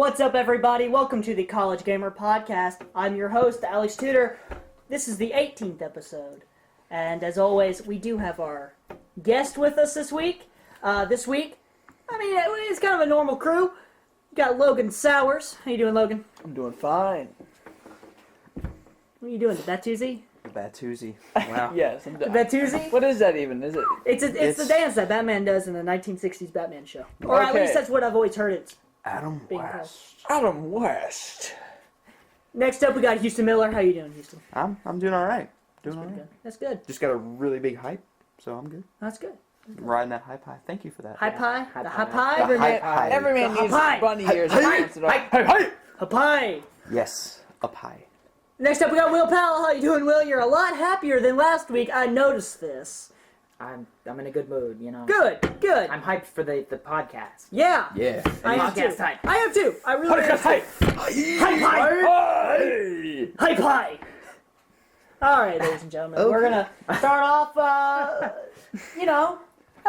What's up, everybody? Welcome to the College Gamer Podcast. I'm your host, Alex Tudor. This is the 18th episode. And as always, we do have our guest with us this week. It's kind of a normal crew. We got Logan Sowers. How you doing, Logan? I'm doing fine. What are you doing, the Batuzzi? The Batuzzi. Wow. Yes, The Batuzzi? What is that even? Is it? It's the dance that Batman does in the 1960s Batman show. Or at Okay. least that's what I've always heard it's Adam being West. Adam West. Next up, we got Houston Miller. How you doing, Houston? I'm doing all right. Doing all Pretty right. good. That's good. Just got a really big hype, so I'm good. That's good. I'm riding that hype high. Thank you for that. High pie? The high The pie? hype high. Every man The needs high. bunny ears every once in a while. High pie! Yes, up high. Next up, we got Will Powell. How you doing, Will? You're a lot happier than last week. I noticed this. I'm in a good mood, you know. Good. I'm hyped for the podcast. Yeah. Yeah. I am too. Podcast hype. I am too. I really am. Hype. High pie! High pie! All right, ladies and gentlemen. We're going to start off, how's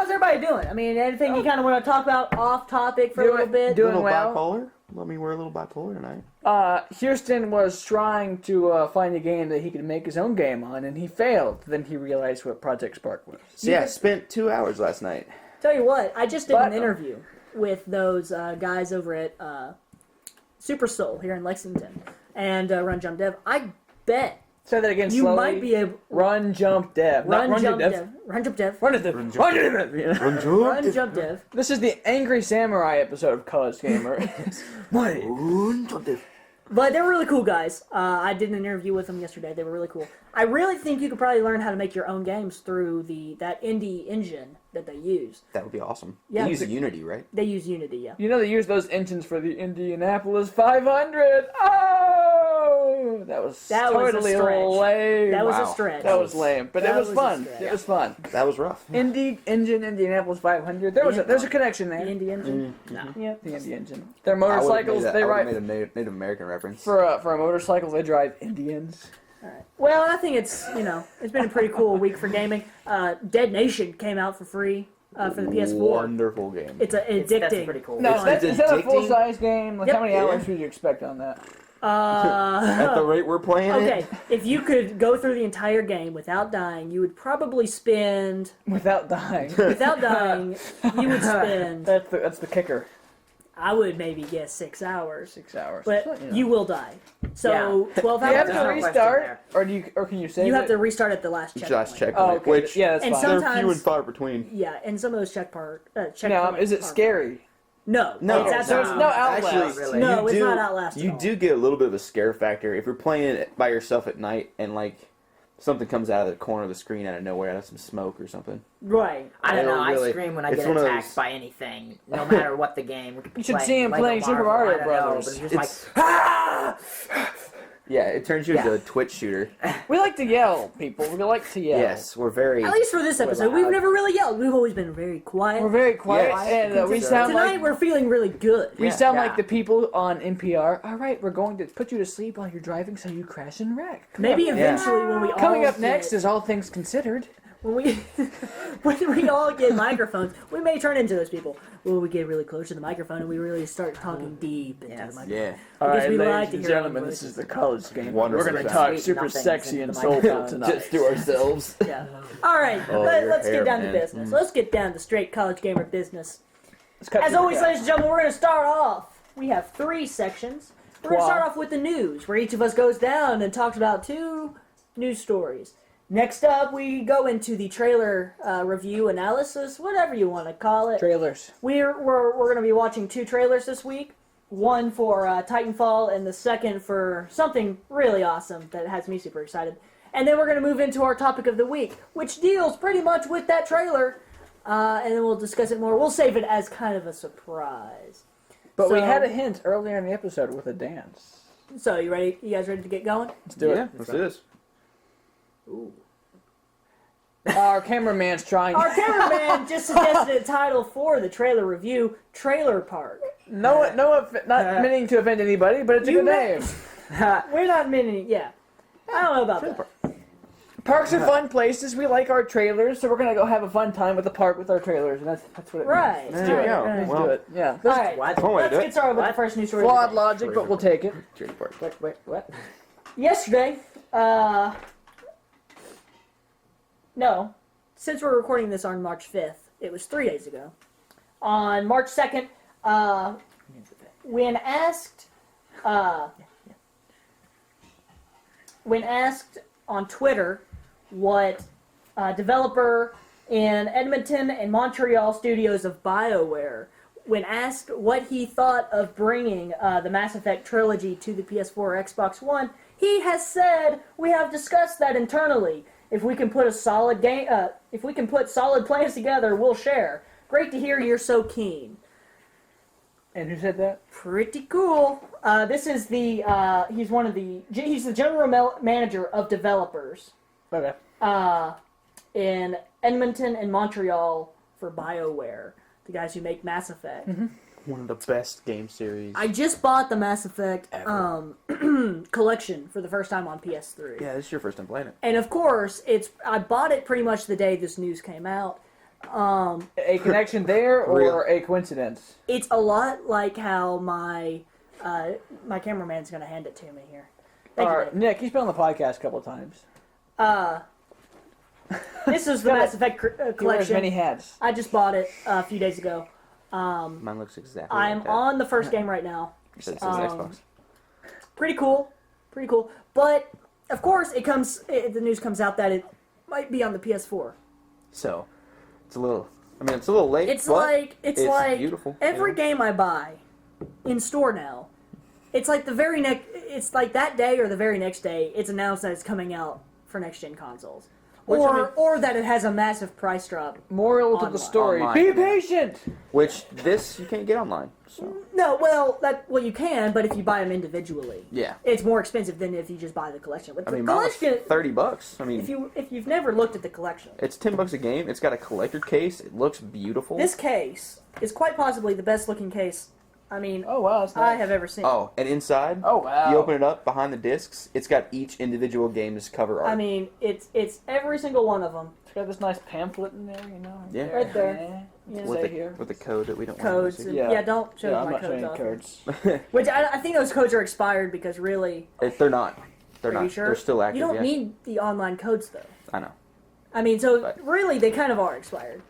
everybody doing? I mean, anything you kind of want to talk about off topic for a little bit? Doing little well. bipolar. Let me wear a little bipolar tonight. Houston was trying to find a game that he could make his own game on, and he failed. Then he realized what Project Spark was. So yeah, I spent 2 hours last night. Tell you what, I just did an But- interview with those guys over at Super Soul here in Lexington and Run Jump Dev. I bet Say that again you slowly. might be able... Run, jump, dev. Not Run Jump dev. Dev. Run Jump Dev. Run it, dev. Run, Run it, dev. You know? Run Jump Dev. This is the Angry Samurai episode of College Gamer. What? But they're really cool guys. I did an interview with them yesterday. They were really cool. I really think you could probably learn how to make your own games through that indie engine that they use. That would be awesome. Yeah. They use Unity, right? They use Unity, yeah. You know they use those engines for the Indianapolis 500. Oh, that was That was a totally stretch. lame. That was a Wow. stretch. That was lame, but That it was was a fun. stretch. It was fun. That was rough. Indie engine Indianapolis 500. There's a connection The there. indie engine. No. Yeah. The Indie engine. Their I would've motorcycles. made They I would've ride made a Native American reference. for a motorcycle. They drive Indians. Well, I think it's been a pretty cool week for gaming. Dead Nation came out for free for the PS4. Wonderful game. It's That's addicting. pretty cool. No, It's is that a addicting. full size game? Like Yep. how many Yeah. hours would you expect on that? At the rate we're playing Okay, it. if you could go through the entire game without dying, you would probably spend... Without dying. Without dying, you would spend... That's the kicker. I would maybe guess 6 hours. 6 hours. But know. you will die. So 12 Do you have hours. to There's no question restart, there. or can you save You it? have to restart at the last checkpoint. Last checkpoint, Oh, okay. which Yeah, that's And fine. some- they're few sometimes- and far between. Yeah, and some of those checkpoints. Now, is it scary? No. No, it's So it's absolutely no not. Outlast. Actually, really. No, you it's do- not Outlast at You all. do get a little bit of a scare factor if you're playing it by yourself at night and like something comes out of the corner of the screen out of nowhere, out of some smoke or something. Right. I don't know. It'll I really- scream when I it's get one of attacked those- by anything, no matter what the game. You should see him playing Super Mario Brothers. But it's It's- just like, ah! Yeah, it turns you into Yeah. a Twitch shooter. We like to yell, people. We like to yell. Yes, we're very. At least for this episode, we've loud. never really yelled. We've always been very quiet. We're very quiet, Yes. and we So sound Tonight like we're feeling really good. we Yeah. sound Yeah. like the people on NPR. All right, we're going to put you to sleep while you're driving, so you crash and wreck. Come Maybe on. eventually when we all Coming up get- next is All Things Considered. when we when we all get microphones, we may turn into those people. When we get really close to the microphone and we really start talking deep into the Yes. microphone. Yeah. All Because right, we like ladies to and hear our gentlemen, voices. this is the College Game. Wonderful We're going to stuff. talk Sweet super nothings sexy into and the soulful microphone. tonight. Just to ourselves. Yeah. All right. Oh, let's your get hair, down to man. business. Let's get down to straight college gamer business. Let's cut As to the always, chase. ladies and gentlemen, we're going to start off. We have 3 sections. We're going to Wow. start off with the news, where each of us goes down and talks about 2 news stories. Next up, we go into the trailer review analysis, whatever you want to call it. Trailers. We're going to be watching 2 trailers this week. One for Titanfall and the second for something really awesome that has me super excited. And then we're going to move into our topic of the week, which deals pretty much with that trailer. And then we'll discuss it more. We'll save it as kind of a surprise. But we So- had a hint earlier in the episode with a dance. So, you ready? You guys ready to get going? Let's do Yeah, it. let's do this. Our cameraman's trying. Our cameraman just suggested a title for the trailer review, Trailer Park. not meaning to offend anybody, but it's a You good may- name. We're not meaning, yeah. I don't know about that. Parks are fun places. We like our trailers, so we're gonna go have a fun time at the park with our trailers, and that's what it Right. means. There you go. Right. Let's Well, do it. Yeah. All right. What? One way to Let's do get it. started with the What? first news story. of Flawed the day. logic, but we'll take it. Jersey Park. What? Yesterday, no, since we're recording this on March 5th, it was 3 days ago. On March 2nd, when asked on Twitter what developer in Edmonton and Montreal studios of BioWare, when asked what he thought of bringing the Mass Effect trilogy to the PS4 or Xbox One, he has said, "We have discussed that internally. If we can put a solid game, if we can put solid plans together, we'll share. Great to hear you're so keen." And who said that? Pretty cool. This is the he's the general manager of developers Okay. in Edmonton and Montreal for BioWare, the guys who make Mass Effect. One of the best game series. I just bought the Mass Effect Ever. collection for the first time on PS3. Yeah, this is your first time playing it. And of course, I bought it pretty much the day this news came out. A connection there, or Real. a coincidence? It's a lot like how my cameraman's going to hand it to me here. Thank you, Nick. Nick, he's been on the podcast a couple of times. This is the Got Mass it. Effect He wears collection. many hats. I just bought it a few days ago. Mine looks exactly I'm like that. on the first game right now. Except it's um, Xbox. Pretty cool. But of course, the news comes out that it might be on the PS4. So, it's a little late. It's but like beautiful. every you know? game I buy in store now. It's like it's like that day or the very next day. It's announced that it's coming out for next gen consoles, Which, I mean- or that it has a massive price drop. Moral to the Online. story: Online. be patient. Which this you can't get online. So No, well you can, but if you buy them individually, yeah, it's more expensive than if you just buy the collection. But I the mean, mine was collection, $30. I mean, if you've never looked at the collection, it's $10 a game. It's got a collector case. It looks beautiful. this case is quite possibly the best looking case. I mean, Oh wow, that's I nice. have ever seen. Oh, and inside, Oh wow. you open it up behind the discs. It's got each individual game's cover art. I mean, it's every single one of them. It's got this nice pamphlet in there, you know. Yeah. Right there. Yeah. with Say the here. with the code that we don't Codes. want And, Yeah. yeah. Don't show Yeah, I'm my not showing codes any off. codes. Which I think those codes are expired because really, They're not. They're are not. you sure? They're still active. You don't yeah. need the online codes though. I know. I mean, so But- really, they kind of are expired.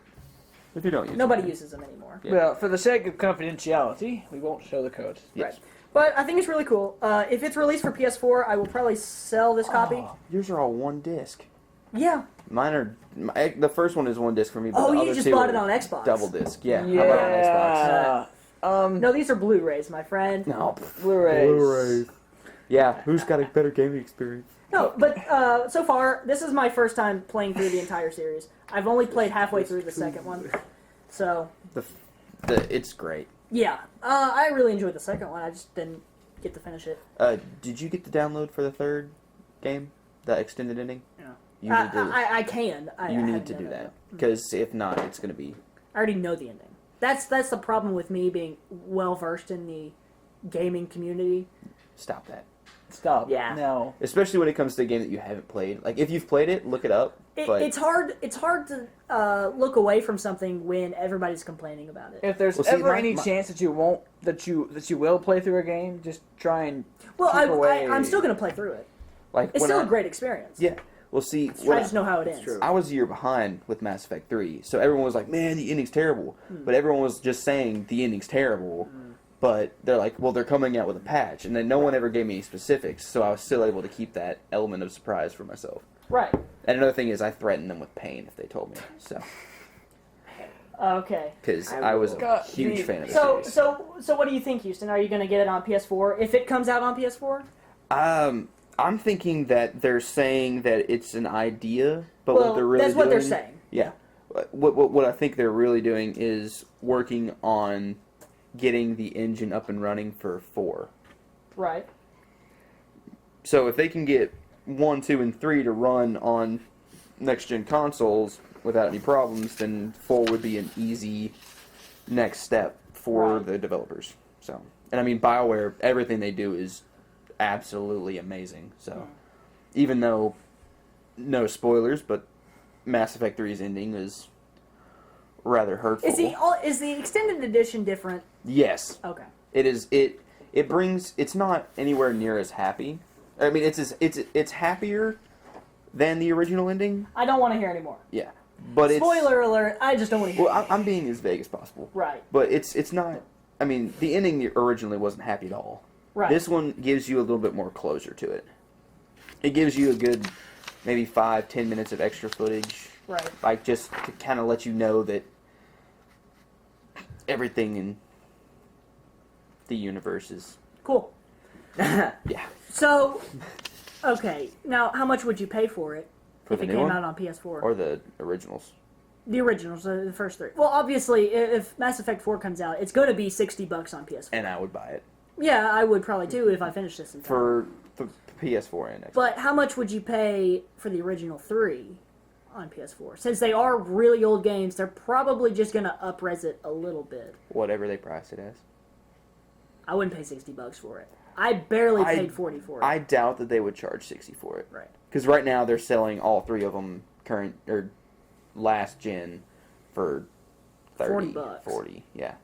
If you don't use Nobody them. uses them anymore. Yeah. Well, for the sake of confidentiality, we won't show the codes. Yes. Right. But I think it's really cool. If it's released for PS4, I will probably sell this copy. Oh, yours are all one disc. Yeah. Mine are. The first one is one disc for me. But Oh, the you other just two bought are it on Xbox. Double disc. Yeah. I bought it on Xbox. Yeah. No, these are Blu-rays, my friend. No. Blu-rays. Yeah. Who's got a better gaming experience? No, but so far, this is my first time playing through the entire series. I've only played halfway through the second one. So, It's great. yeah. I really enjoyed the second one. I just didn't get to finish it. Did you get the download for the third game, the extended ending? Yeah. You need to. I can. I you haven't need to done do it that yet. because if not, it's gonna be. I already know the ending. That's the problem with me being well versed in the gaming community. Stop that. Stop. Yeah. No. Especially when it comes to a game that you haven't played. Like if you've played it, look it up. But It's hard. It's hard to look away from something when everybody's complaining about it. If there's Well, see, ever my- any my- chance that you won't, that you will play through a game, just try and Well, keep away. I'm still gonna play through it. like It's when still I- a great experience. Yeah. Well, see, I when just know how it ends. true. I was a year behind with Mass Effect 3, so everyone was like, "Man, the ending's terrible," but everyone was just saying the ending's terrible. But they're like, "Well, they're coming out with a patch," and then no one ever gave me any specifics, so I was still able to keep that element of surprise for myself. Right. And another thing is, I threatened them with pain if they told me, so Okay. because I I was a will. huge fan of the So series. what do you think, Houston? Are you gonna get it on PS4 if it comes out on PS4? I'm thinking that they're saying that it's an idea, but Well, what they're really that's what they're doing- saying. Yeah. What I think they're really doing is working on getting the engine up and running for 4. Right. So if they can get 1, 2, and 3 to run on next-gen consoles without any problems, then 4 would be an easy next step for Right. the developers. So, and I mean, BioWare, everything they do is absolutely amazing. So, even though no spoilers, but Mass Effect 3's ending is rather hurtful. Is the extended edition different? Yes, Okay. it is. It brings. It's not anywhere near as happy. I mean, it's happier than the original ending. I don't want to hear anymore. Yeah, but Spoiler alert! I just don't want to hear. Well, I'm being as vague as possible. Right. But it's not. I mean, the ending originally wasn't happy at all. Right. This one gives you a little bit more closure to it. It gives you a good maybe 5-10 minutes of extra footage. Right. Like just to kind of let you know that everything in the universe is Cool. yeah. So, okay. Now, how much would you pay for it For if the it new came one out on PS4? or the originals. The originals, the first three. Well, obviously, if Mass Effect 4 comes out, it's going to be $60 on PS4. And I would buy it Yeah, I would probably too if I finished this in time. for PS4 and Xbox. But how much would you pay for the original three on PS4? Since they are really old games, they're probably just going to up-res it a little bit. Whatever they price it as. I wouldn't pay $60 for it. I barely I- paid 40 for it. I doubt that they would charge 60 for it. Right. Because right now they're selling all three of them current or last gen for 30, $40. 40, yeah.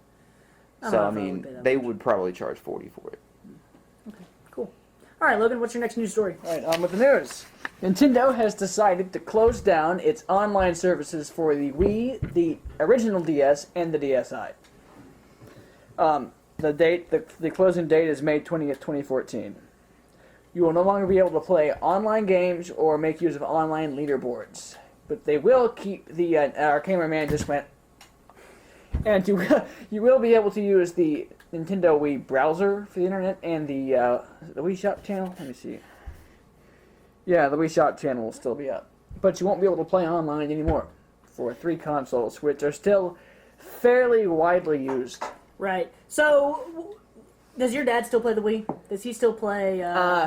I don't So know I if I would mean, pay that they much. would probably charge 40 for it. Cool. All right, Logan, what's your next news story? All right, on with the news. Nintendo has decided to close down its online services for the Wii, the original DS, and the DSi. The closing date is May 20th, 2014. You will no longer be able to play online games or make use of online leaderboards, but they will keep the. Our cameraman just went, and you will be able to use the Nintendo Wii browser for the internet and the Wii Shop channel. Let me see. Yeah, the Wii Shop channel will still be up, but you won't be able to play online anymore for 3 consoles, which are still fairly widely used. Right. So, does your dad still play the Wii? Does he still play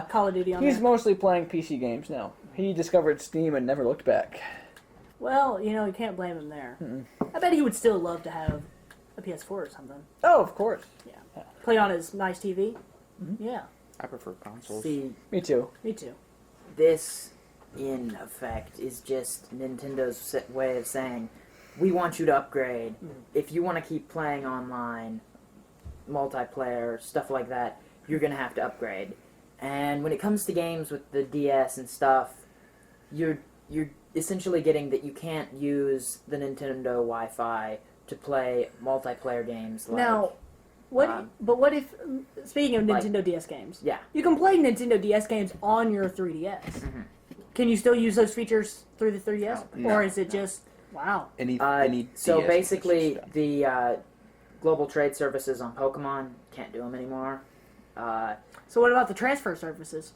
Call of Duty on He's there? mostly playing PC games now. He discovered Steam and never looked back. Well, you can't blame him there. I bet he would still love to have a PS4 or something. Oh, of course. Play on his nice TV. Yeah, I prefer consoles. See, Me too. me too. this, in effect, is just Nintendo's way of saying, we want you to upgrade. If you want to keep playing online, multiplayer, stuff like that, you're going to have to upgrade. And when it comes to games with the DS and stuff, you're essentially getting that you can't use the Nintendo Wi-Fi to play multiplayer games like... Now, what if, speaking of like- Nintendo DS games, Yeah. you can play Nintendo DS games on your 3DS. Can you still use those features through the 3DS? No. Or is it just, wow. Any So DS basically, stuff. the global trade services on Pokemon can't do them anymore. So what about the transfer services?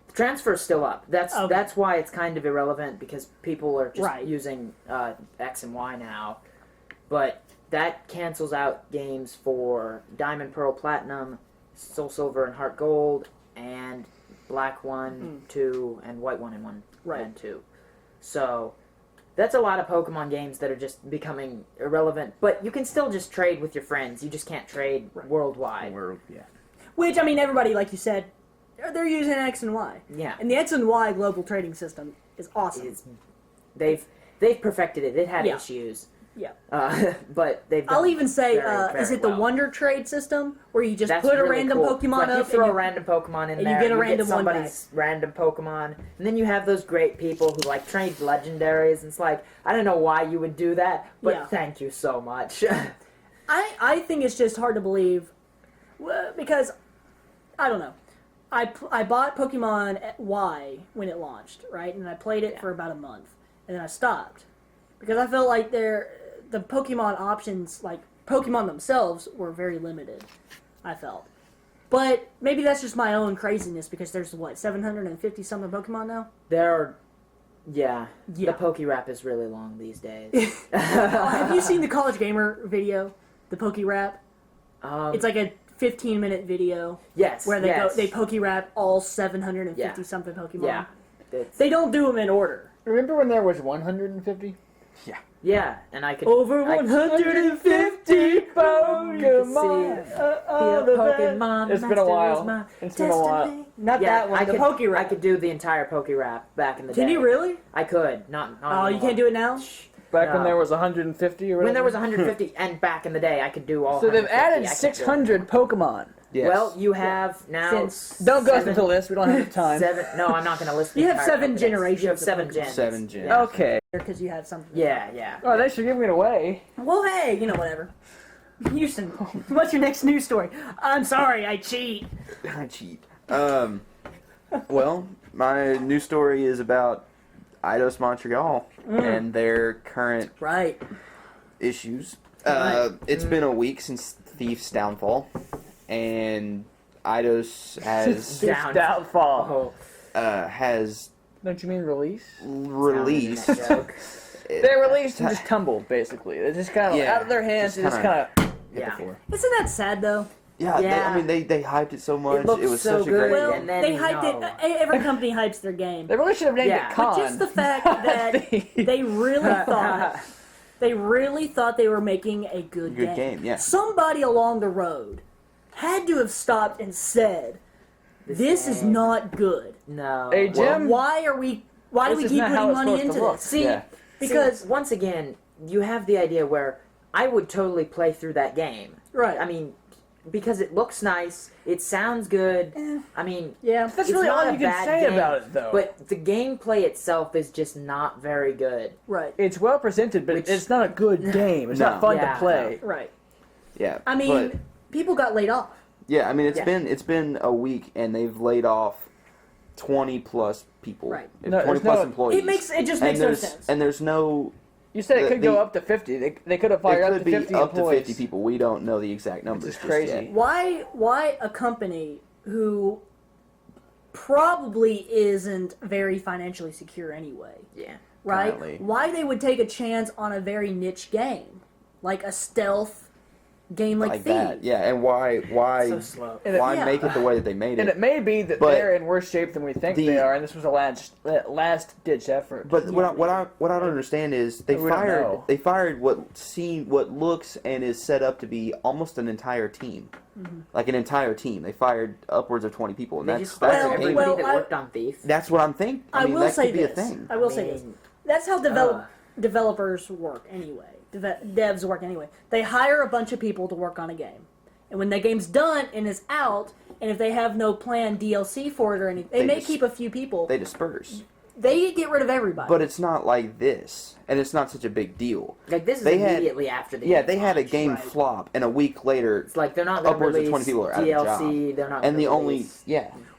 The transfer's still up. That's Okay. that's why it's kind of irrelevant because people are just Right. using X and Y now. But that cancels out games for Diamond, Pearl, Platinum, Soul Silver, and Heart Gold, and Black 1, 2, and White 1 and 1 Right. and 2. So that's a lot of Pokemon games that are just becoming irrelevant. But you can still just trade with your friends. You just can't trade worldwide. Yeah. Which, I mean, everybody, like you said, they're using X and Y. Yeah. And the X and Y global trading system is awesome. It's, they've perfected it. It had Yeah. issues. Yeah. But they've done I'll even say, very, very is it the well. Wonder Trade system where you just That's put a really random cool. Pokemon Like, up you throw and a random Pokemon in and you there, get a random one somebody's random Pokemon, and then you have those great people who like trade legendaries. And it's like, I don't know why you would do that, but Yeah. thank you so much. I think it's just hard to believe because I don't know. I bought Pokemon Y when it launched, right? And I played it for about a month, and then I stopped because I felt like the Pokemon options, like Pokemon themselves, were very limited. I felt, but maybe that's just my own craziness because there's 750 something Pokemon now. There are, yeah, Yeah. the Pokerap is really long these days. Have you seen the College Gamer video, the Pokerap? It's like a 15-minute video yes, where they yes. they Pokérap all 750 Yeah. something Pokemon. Yeah. It's- They don't do them in order. Remember when there was 150? Yeah. Yeah, and I could Over I- 150 Pokemon. Feel Pokemon. It's been a Master while. is my It's been a while. destiny. Not Yeah, that one. I The could, Poke I Rap. could do the entire Poke Rap back in the day. Can you really? I could. Not Oh, you anymore. can't do it now. Back when No. there was 150 or whatever. When there was 150, and back in the day, I could do all. So they've 150. added I could do it. 600 Pokemon. Yes. Well, you have now. Since- Don't go seven- through the list. We don't have time. Seven. No, I'm not going to list. the You have entire 7 Pokedex. generations You have of 7 Pokemon. gens. 7 gens. Yeah. Okay. Because you have something. Yeah. Oh, thanks for giving it away. Well, hey, you know, whatever. Houston, what's your next news story? I'm sorry, I cheat. I cheat. Well, my new story is about Eidos Montreal and their current Right. issues. Right. It's been a week since Thief's downfall, and Eidos has Down. Downfall. Oh, has Don't you mean release? released. that joke. They released and just tumbled, basically. They just kind of Yeah, out of their hands. just They just kinda- kind of. hit the Yeah. floor. Isn't that sad, though? Yeah, Yeah. I mean, they hyped it so much. looked It was so such a good. great Well, game. And then they hyped no. it. Every company hypes their game. They really should have named Yeah. it But Con. just the fact that they really thought they were making a good game, yeah. Somebody along the road had to have stopped and said, "This is not good. No. Hey, Jim. Why do we This is keep not how putting it's money supposed into to look." this?" See, Yeah. because See, once again, you have the idea where I would totally play through that game. right. I mean, because it looks nice, it sounds good. I mean, yeah, That's it's really not all a you can bad say game, about it, though. But the gameplay itself is just not very good. right, It's well presented, but Which- it's not a good game. It's No. not fun Yeah, to play. right. Yeah, I mean, but, people got laid off. yeah, I mean, Yeah. it's been a week, and they've laid off 20 plus people. Right. No, 20 there's plus no- employees. It just and makes no there's sense. and there's no. You said it The- could go the- up to 50. They could have It fired up could to be 50 up to employees. 50 people. We don't know the exact numbers. is just crazy. yet. Why a company who probably isn't very financially secure anyway, Yeah. right? Currently. Why they would take a chance on a very niche game, like a stealth game like Thief? that. Yeah, and why So slow. And it- why Yeah. make it the way that they made And it? it may be that But they're in worse shape than we think the- they are, and this was a last ditch effort. But what I don't understand is they We don't know. fired what looks and is set up to be almost an entire team, like an entire team. They fired upwards of 20 people, and They that's just that's fired a game. everybody well, that I- worked on Thief. That's what I'm thinking. I mean, will that say could be this. a thing. I will say this. mean, That's how developers work anyway. Devs work anyway. They hire a bunch of people to work on a game. And when the game's done and is out, and if they have no planned DLC for it or anything, they They may just- keep a few people. They disperse, They get rid of everybody. but it's not like this, and it's not such a big deal. like this is They had- immediately after the Yeah, game they had a launched. game right. flop, and a week later, It's like they're not going to upwards of release 20 people are out of DLC. job. They're not. and the gonna only release-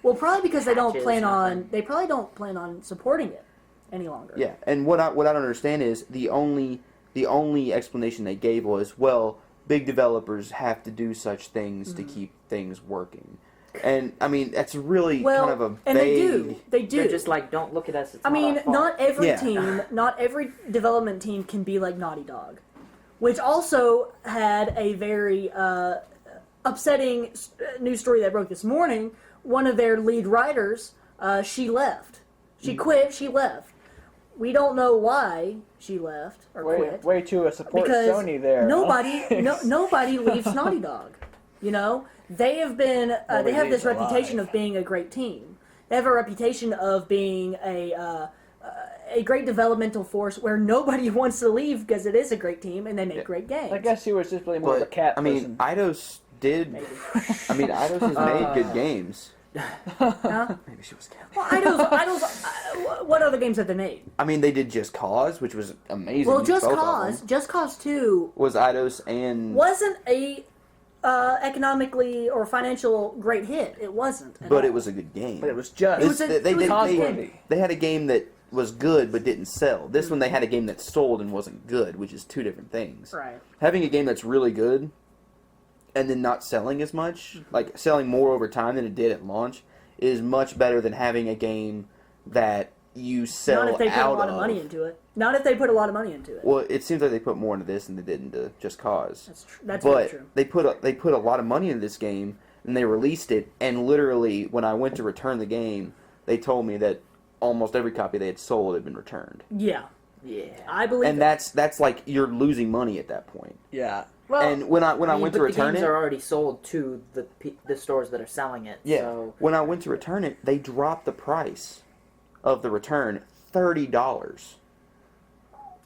well, probably because they don't patches, plan on. nothing. They probably don't plan on supporting it any longer. yeah, and what I don't understand is the only explanation they gave was, well, big developers have to do such things to keep things working. And I mean, that's really Well, kind of a vague. and they do. They do. They're just like, don't look at us. It's I mean, our fault. not every Yeah. team, not every development team can be like Naughty Dog, which also had a very upsetting news story that broke this morning. One of their lead writers, she left. She quit. She left. We don't know why she left or quit. way to support Because Sony there. nobody leaves Naughty Dog. You know, they have been they have this leaves alive. reputation of being a great team. They have a reputation of being a great developmental force where nobody wants to leave because it is a great team and they make great games. I guess he was just really more of a But cat I mean, person. Eidos did. I mean, Eidos has made good games. Huh? Maybe she was cat. Well, Eidos, what other games have they made? I mean, they did Just Cause, which was amazing. Well, Just both of Cause, them. Just Cause 2 Was Eidos and wasn't a economically or financial great hit. It wasn't. at but all. it was a good game. But it was just. It was a- they, it was a they, good they had a game that was good but didn't sell. This one they had a game that sold and wasn't good, which is two different things. right. Having a game that's really good and then not selling as much, like selling more over time than it did at launch, is much better than having a game that you sell Not if they put a out lot of money into it. Not if they put a lot of money into it. Well, it seems like they put more into this than they did into Just Cause. That's very But true. they put a lot of money into this game, and they released it. And literally, when I went to return the game, they told me that almost every copy they had sold had been returned. Yeah. Yeah. I believe And that's like you're losing money at that point. Yeah. Well, And when I went but to return the games it, are already sold to the stores that are selling it. yeah, So when I went to return it, they dropped the price of the return $30.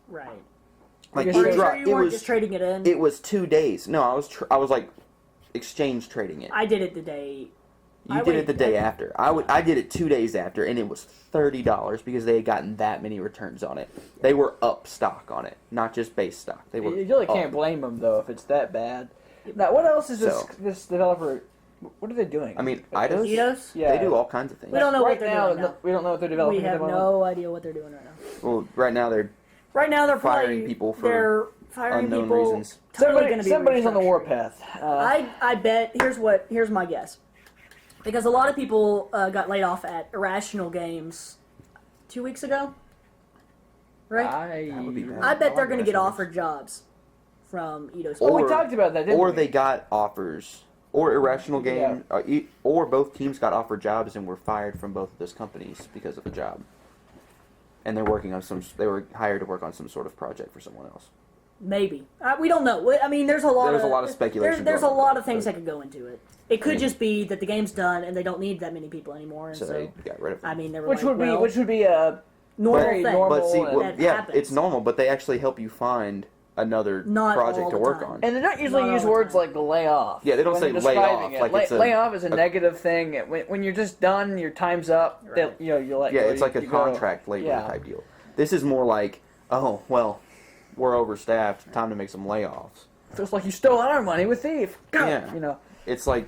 right. Like Because Are it you sure dropped. you It weren't was just trading it in? it was 2 days. No, I was like exchange trading it. I did it the day. You I did it the waited- day after. I did it 2 days after, and it was $30 because they had gotten that many returns on it. They were up stock on it, not just base stock. They were. you really up. can't blame them though if it's that bad. Now, what else is So- this developer? What are they doing? I mean, Eidos. Eidos? Yeah. They do all kinds of things. We don't know right what they're now. doing now. We don't know what they're developing. We at have the moment. no idea what they're doing right now. Well, right now they're Right now they're Firing probably, people for they're firing unknown people. reasons. Totally gonna be Somebody's on the restructuring. warpath. I bet. Here's my guess, because a lot of people got laid off at Irrational Games 2 weeks ago, right? That would be bad. I bet they're going to get Irrational offered jobs from Eidos. Oh, we Or- talked about that, didn't or we? they got offers, or Irrational Yeah. Game, or both teams got offered jobs and were fired from both of those companies because of the job. And they're working on they were hired to work on some sort of project for someone else. Maybe we don't know. I mean, there's a lot. There's a lot of speculation There's a going on, lot of things but- that could go into it. It could mean- just be that the game's done and they don't need that many people anymore, and So so, they got rid of them. I mean, they were which like, well, would be a normal very thing. normal But see, and- that yeah, happens. it's normal, but they actually help you find another Not project all to the work time. on. And they don't usually Not all use the words time. like lay off. Yeah, they don't when say they're lay describing off, it. like it's a- lay off is a a- negative thing. When you're just done, your time's up. Right. You let Yeah, go, it's like a you go. contract labor Yeah. type deal. This is more like, oh, well, we're overstaffed. Time to make some layoffs. So it's like you stole our money with thief. Go! Yeah. You know. It's like,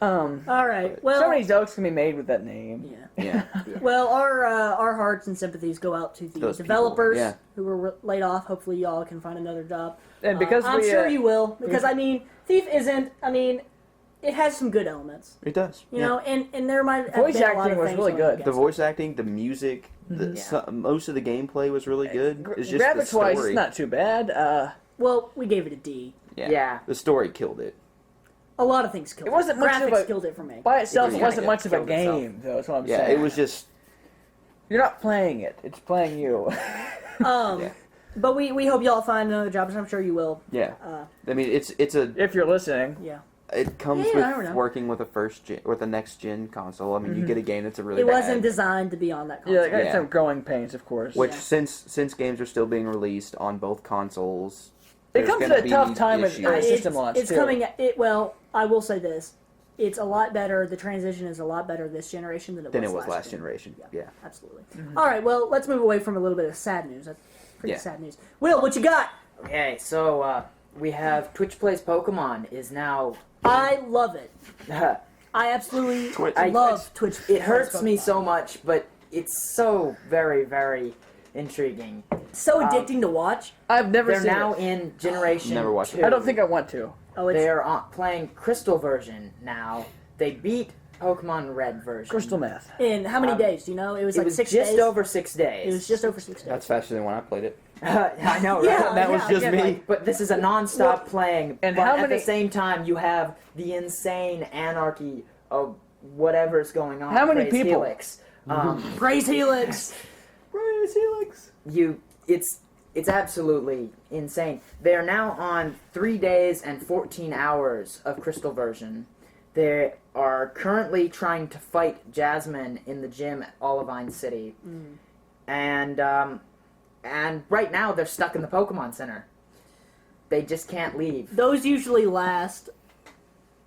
All right. Well, so many jokes can be made with that name. yeah. yeah. Well, our hearts and sympathies go out to the Those people, developers yeah. who were laid off. Hopefully, y'all can find another job. And because I'm we, sure you will, because I mean, Thief isn't. I mean, it has some good elements, It does. you yeah. know, and there might have Voice been a lot acting of was things really going good. against The it. voice acting, the music, most of the gameplay was really good. It's just the Rabbits wise, story. it's not too bad. Well, we gave it a D. Yeah. The story killed it. A lot of things killed It wasn't much of Graphics a- killed it for me. By itself, It it kinda wasn't much of a killed itself. game, though. That's what I'm Yeah, saying. it was just. You're not playing it; it's playing you. Yeah. But we hope y'all find another job, and I'm sure you will. Yeah. Uh, I mean, it's a. if you're listening, Yeah. It comes Yeah, I don't know. with working with with a next gen console. I mean, you get a game that's a really It bad, wasn't designed to be on that console. yeah, got Yeah. some growing pains, of course. which Yeah. since games are still being released on both consoles, It there's comes gonna at a be tough time with issues. system launch, It's too. coming. Well, I will say this: it's a lot better. The transition is a lot better this generation than than it it was last gen. generation. Yeah. Absolutely. All right. Well, let's move away from a little bit of sad news. That's pretty Yeah. sad news. Will, what you got? Okay, so we have Twitch Plays Pokemon is now. I love it. I absolutely Twitch. love Twitch. It hurts me Pokemon. so much, but it's so very, very intriguing. So addicting to watch. I've never They're seen now it. in Generation Never watched it. 2. I don't think I want to. Oh, it's They're playing Crystal version now. They beat Pokemon Red version. Crystal meth. in how many Um, days? Do you know? It was It like was 6 just days. over 6 days. It was just over 6 days. That's faster than when I played it. I know, right? Yeah, That was yeah, just yeah, me. like- But this is a non-stop playing. and but how at many- the same time, you have the insane anarchy of whatever's going on. How many Praise people? Helix. Praise Helix. Praise Helix. It's absolutely insane. They are now on 3 days and 14 hours of Crystal version. They are currently trying to fight Jasmine in the gym at Olivine City, and right now they're stuck in the Pokemon Center. They just can't leave. Those usually last.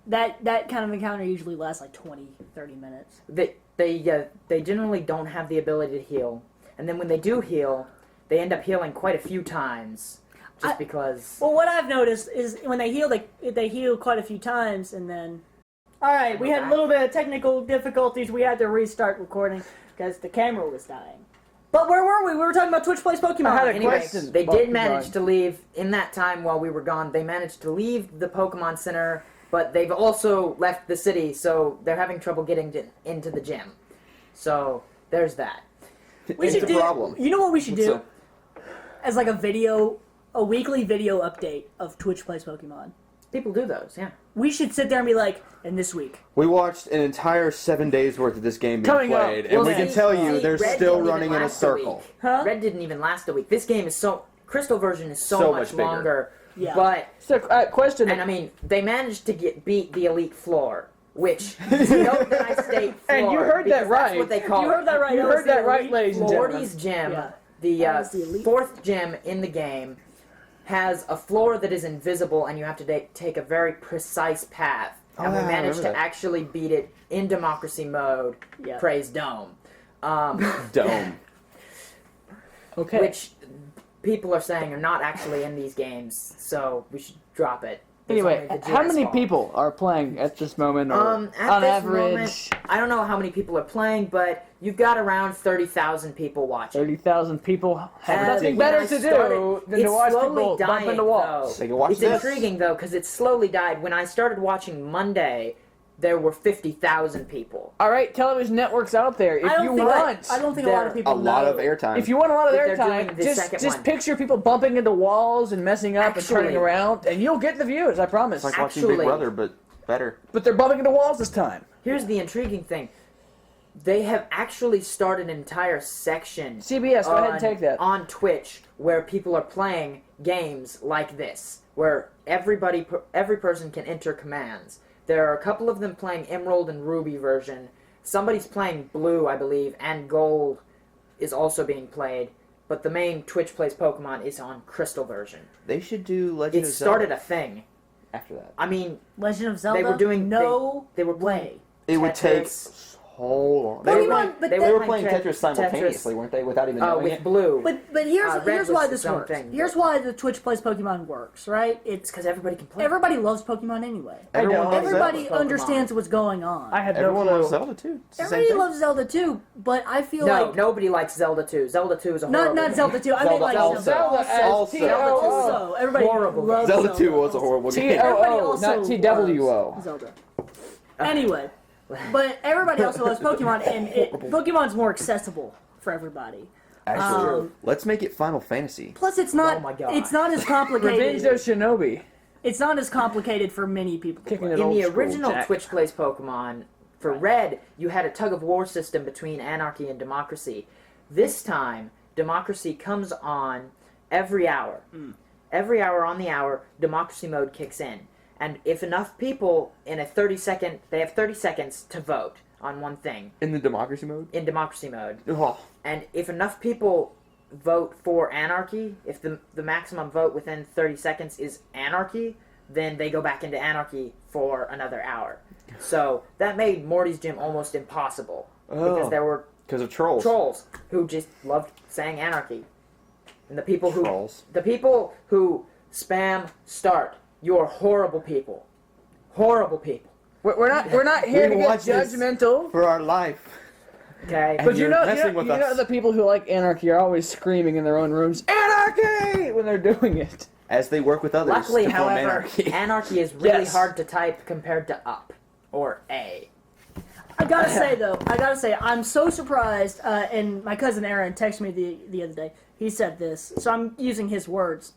That kind of encounter usually lasts like 20, 30 minutes. They generally don't have the ability to heal, and then when they do heal, they end up healing quite a few times, just because. Well, what I've noticed is when they heal, they heal quite a few times, and then. All right, we had a little bit of technical difficulties. We had to restart recording because the camera was dying. But where were we? We were talking about Twitch Plays Pokemon. I had a Anyway, question. they Well, did keep manage going. to leave in that time while we were gone. They managed to leave the Pokemon Center, but they've also left the city, so they're having trouble getting into the gym. So there's that. We It's should a do. problem. You know what we should What's do? up? As like a weekly video update of Twitch Plays Pokemon. People do those, yeah. We should sit there and be like, and this week. We watched an entire 7 days worth of this game being Coming up, played, and we'll we can see. tell you See, they're Red still didn't even running in a last circle. week. Huh? Red didn't even last a week. This game is Crystal version is so, So much much bigger. longer. Yeah. But So, question. and I mean, they managed to beat the elite floor, which is no Night State floor. And you heard that because right. That's what they call You it. heard that right. You That was heard that the right, elite ladies and floor. gentlemen. Morty's gym, Yeah. the That was the elite. fourth gym in the game, has a floor that is invisible, and you have to take a very precise path. And Oh, we yeah, I managed to remember that. actually beat it in democracy mode. Yeah. Praise Dome. Dome. Okay. Which people are saying are not actually in these games, so we should drop it. It's Anyway, only the how GS many fault. people are playing at this moment, or At on this average, moment, I don't know how many people are playing, but you've got around 30,000 people watching. 30,000 people have And nothing when better I to started- do than it's to watch slowly people bump dying, into walls. They can watch it's this. intriguing though because it slowly died. When I started watching Monday, there were 50,000 people. All right, television networks out there, if I don't you think want, I don't think a lot of people A lot know. of airtime. if you want a lot of They're airtime, doing the just second just one. picture people bumping into walls and messing up and turning Actually- around, and you'll get the views. I promise. It's like watching Big Actually- Brother, but better. But they're bumping into walls this time. Here's the intriguing thing. They have actually started an entire section CBS, go ahead and take that. on Twitch where people are playing games like this, where every person can enter commands. There are a couple of them playing Emerald and Ruby version. Somebody's playing Blue, I believe, and Gold is also being played. But the main Twitch Plays Pokemon is on Crystal version. They should do Legend It of Zelda started a thing. after that. I mean, Legend of Zelda. they were doing no they were way. playing It would take Tetris. so long. Pokemon, They were, but they then- were playing Tetris- Tetris simultaneously, weren't they? Without even knowing with it. Blue. But here's Red why was this its own works. thing, Here's but- why the Twitch Plays Pokemon works, right? It's because everybody can play. Everybody loves Pokemon anyway. Everyone know. loves Everybody Zelda. understands what's going on. I have Everyone no loves clue. Zelda too. It's the same Everybody thing. loves Zelda too, but I feel No, like nobody likes Zelda 2. Zelda 2 is a horrible not game. Zelda 2. I mean Zelda like also. Zelda as Also. T-O-O. Also, everybody Horrible loves Zelda Zelda 2 was a horrible game. Everybody T-O-O, also not T-W-O. loves Zelda. Anyway, but everybody also loves Pokemon, and Pokemon's more accessible for everybody. Actually, let's make it Final Fantasy. Plus, it's not. Oh my God. It's not as Revenge complicated. of Shinobi. It's not as complicated for many people to Kicking play. it In old the school, original Jack. Twitch Plays Pokemon, for Red, you had a tug of war system between Anarchy and Democracy. This time, Democracy comes on every hour. Every hour on the hour, Democracy mode kicks in. And if enough people in a 30-second, they have 30 seconds to vote on one thing In the democracy mode? in Democracy mode. Oh, And if enough people vote for Anarchy, if the maximum vote within 30 seconds is Anarchy, then they go back into Anarchy for another hour. So that made Morty's Gym almost impossible. Because Oh. there were because of trolls. trolls who just loved saying Anarchy. And the people Trolls. who spam start, you're horrible people. Horrible people. We're not here We to get watch this. the other day. He said this, so I'm using his words.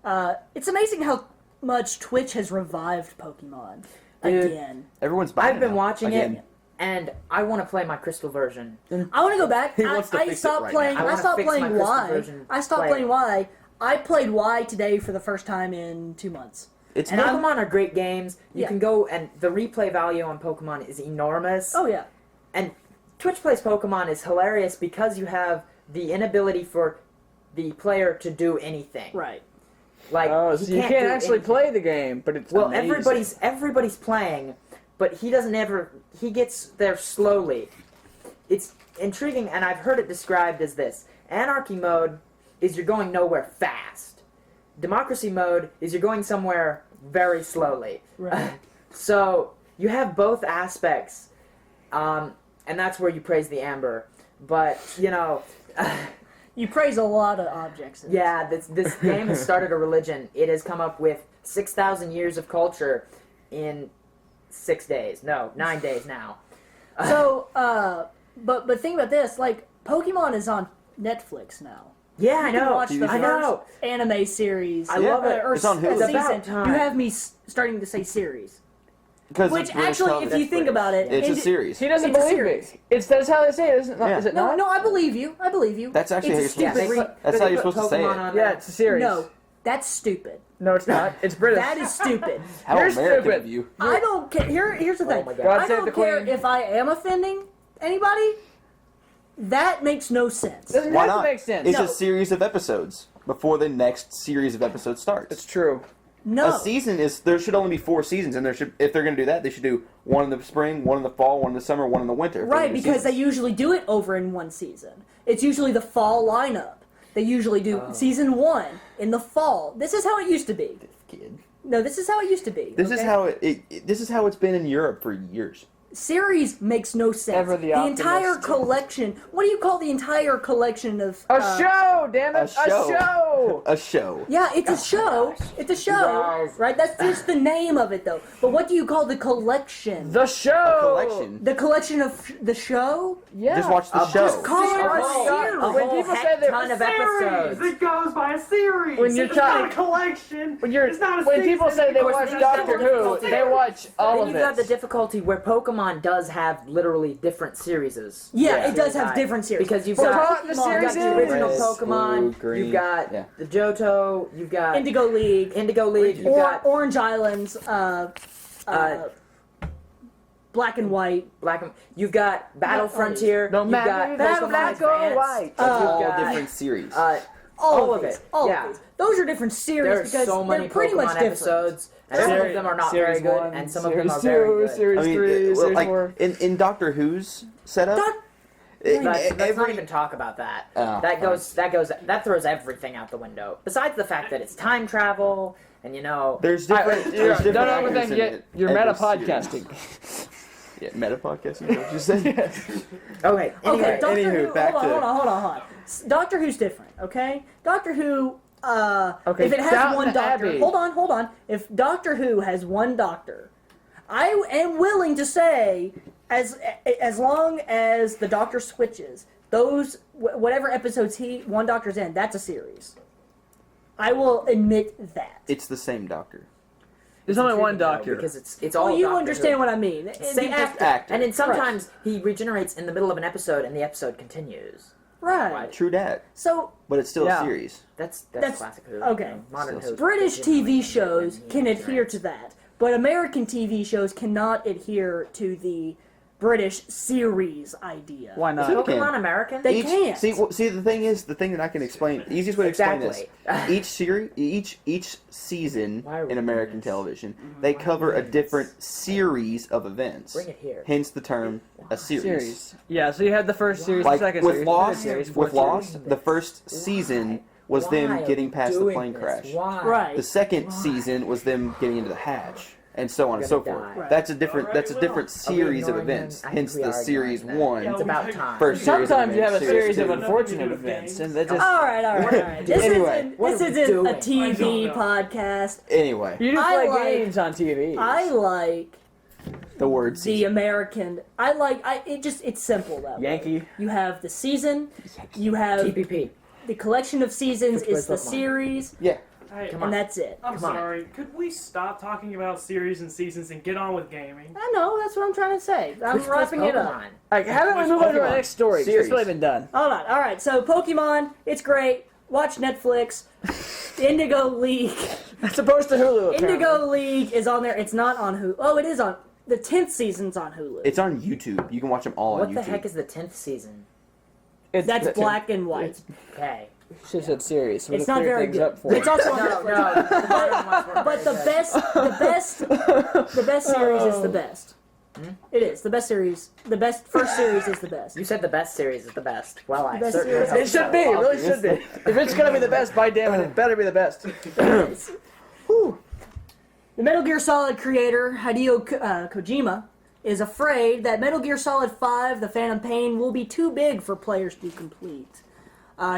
It's amazing how much Twitch has revived Pokemon Dude. again. Everyone's buying I've been now. watching Again. it, and I want to play my Crystal version. I want to go back. He wants to I fix it stopped right playing. now. I I wanna stopped fix my playing Crystal Y. version. I stopped Play playing it. Y. I played Y today for the first time in 2 months. It's And not. I'm- Pokemon are great games. You Yeah. can go, and the replay value on Pokemon is enormous. Oh yeah. And Twitch Plays Pokemon is hilarious because you have the inability for the player to do anything. Right. Like, Oh, he so you can't do actually anything. play the game, but it's Well, amazing. everybody's playing, but he doesn't ever. He gets there slowly. It's intriguing, and I've heard it described as this: Anarchy mode is you're going nowhere fast. Democracy mode is you're going somewhere very slowly. Right. So you have both aspects, and that's where you praise the Amber. But you know, You praise a lot of objects. In yeah, this game has started a religion. It has come up with 6,000 years of culture in 6 days. No, 9 days now. this. So, but think about this. Like Pokemon is on Netflix now. Yeah, I You can know. watch the I know. first anime series. I love it. Or It's on Hulu. season. It's about time. You have me starting to say series. Because Which actually, if you think about it, it's a and- series. He doesn't It's a believe series. me. That's how they say it, isn't it? Yeah. Is it No, not? no, I believe you. I believe you. That's actually it's a how you're stupid. supposed to That's how you're supposed to say it. Yeah, it's a series. No, that's stupid. No, it's not. It's British. That is stupid. How You're American stupid. of you. I don't care. Here's the Oh thing. my God. God I save don't the care Queen. if I am offending anybody. That makes no sense. Doesn't Why have not? to make sense. It's No. a series of episodes before the next series of episodes starts. It's true. No. A season is there should only be 4 seasons, and there should if they're going to do that, they should do one in the spring, one in the fall, one in the summer, one in the winter. if they're Right, gonna do because they seasons. usually do it over in one season. It's usually the fall lineup. They usually do season 1 in the fall. This is how it used to be. Kid. No, this is how it used to be. This is okay? how this is how it's been in Europe for years. Series makes no sense. Ever the entire optimist. collection. What do you call the entire collection of? A show, damn it! A show. show. A show. Yeah, it's a show. It's a show, guys. right? That's just the name of it, though. But what do you call the collection? The show. Collection. The collection of the show? Yeah. Just watch the show. Just call it A a whole, series. a When whole people heck say they're ton of Series. episodes. It goes by a series. When you're it's not talking- a collection. When you're it's not a when season. people say they Of course, watch it's Doctor not a Who, series. they watch all Then of you've got the it. difficulty where Pokemon does have literally different series. Yeah, it does have different series. Because you've Well, got, the you've got series the is- original Red, Pokemon, blue, green, you've got yeah. the Johto, you've got Indigo League, Indigo League, you've or got Orange Islands, Uh, Black and White. you've got Battle Not Frontier, No you've matter got if it's Pokemon black or Advance, white. That's you've all got, different series. All of it. All Yeah. of these. Those are different series There's because so many they're pretty Pokemon much different. episodes, and some of them are not very Series good, one, and some of them series are two, very good. Series I mean, three, well, series like four. in Doctor Who's setup, Doc- Let's not even talk about that. Oh, That throws everything out the window. Besides the fact that it's time travel, and there's different. Don't there's different actors overthink in it. You're every meta series. podcasting. Yeah, meta podcasting. Is what you said. okay. Okay, Anyway, Doctor anywho, Who. back hold to- on. Doctor Who's different, okay? Doctor Who. Okay, if it has Downton one doctor, Abbey. hold on. If Doctor Who has one doctor, I am willing to say, as long as the Doctor switches, those whatever episodes one Doctor's in, that's a series. I will admit that. It's the same Doctor. There's only one no, doctor. because it's all. Well, you Doctor understand Who. what I mean. Same the actor. actor. And then sometimes he regenerates in the middle of an episode, and the episode continues. Right. True dat, So but it's still Yeah. a series. That's That's- classic Who. okay. Modern Who. British TV shows can adhere to that, but American TV shows cannot adhere to the British series idea. Why Is not? Who Pokemon can? American? They can't. See, the thing is, the thing that I can explain, the easiest way to explain Exactly. this, each series, each season Why are we in doing American this? television, they cover a different series of events. Bring it here. Hence the term a series. Yeah, so you had the first series, Like the second with series, Lost, the third series, with fourth Lost, the first season was Why them are getting we past the doing plane this? crash. Why? Right. The second season was them getting into the hatch, and so on and so Gonna forth. die. That's a different. That's a Alright, different Are we series of ignoring events. him? I think Hence we the are series ignoring him. one. Yeah, It's about time. First series Sometimes of you have a events, series of two. unfortunate Nothing to do with events, games. and that just All right. This Anyway. isn't What are we a doing? I TV don't know. podcast. Anyway, you just I play like- games on TV. I like the word the season. American. It's simple that way. Yankee. You have the season. You have TPP. the collection of seasons. Which was It's the Pokemon. series, Yeah. Hey, Come on. and that's it. I'm Come on. sorry. Could we stop talking about series and seasons and get on with gaming? I know. That's what I'm trying to say. I'm Which was wrapping it up. Pokemon. Like, haven't we moved on to our Pokemon. next story? It's Series. really been done. Hold on. All right. So Pokemon, it's great. Watch Netflix. Indigo League. As opposed to Hulu. apparently. Indigo League is on there. It's not on Hulu. Oh, it is on. The 10th season's on Hulu. It's on YouTube. You can watch them all What on the YouTube. heck is the 10th season? That's black and white. Okay. Should have said series. So It's to not clear very things good. up for It's you. also on No, Netflix. no. the modern ones weren't But very the best series is the best. It is the best series. The best first series is the best. You said the best series is the best. Well, I best certainly series. hope It should be. It really should be. If it's gonna be the best, by damn it, it better be the best. Whew. The Metal Gear Solid creator Hideo Kojima is afraid that Metal Gear Solid 5: The Phantom Pain will be too big for players to complete.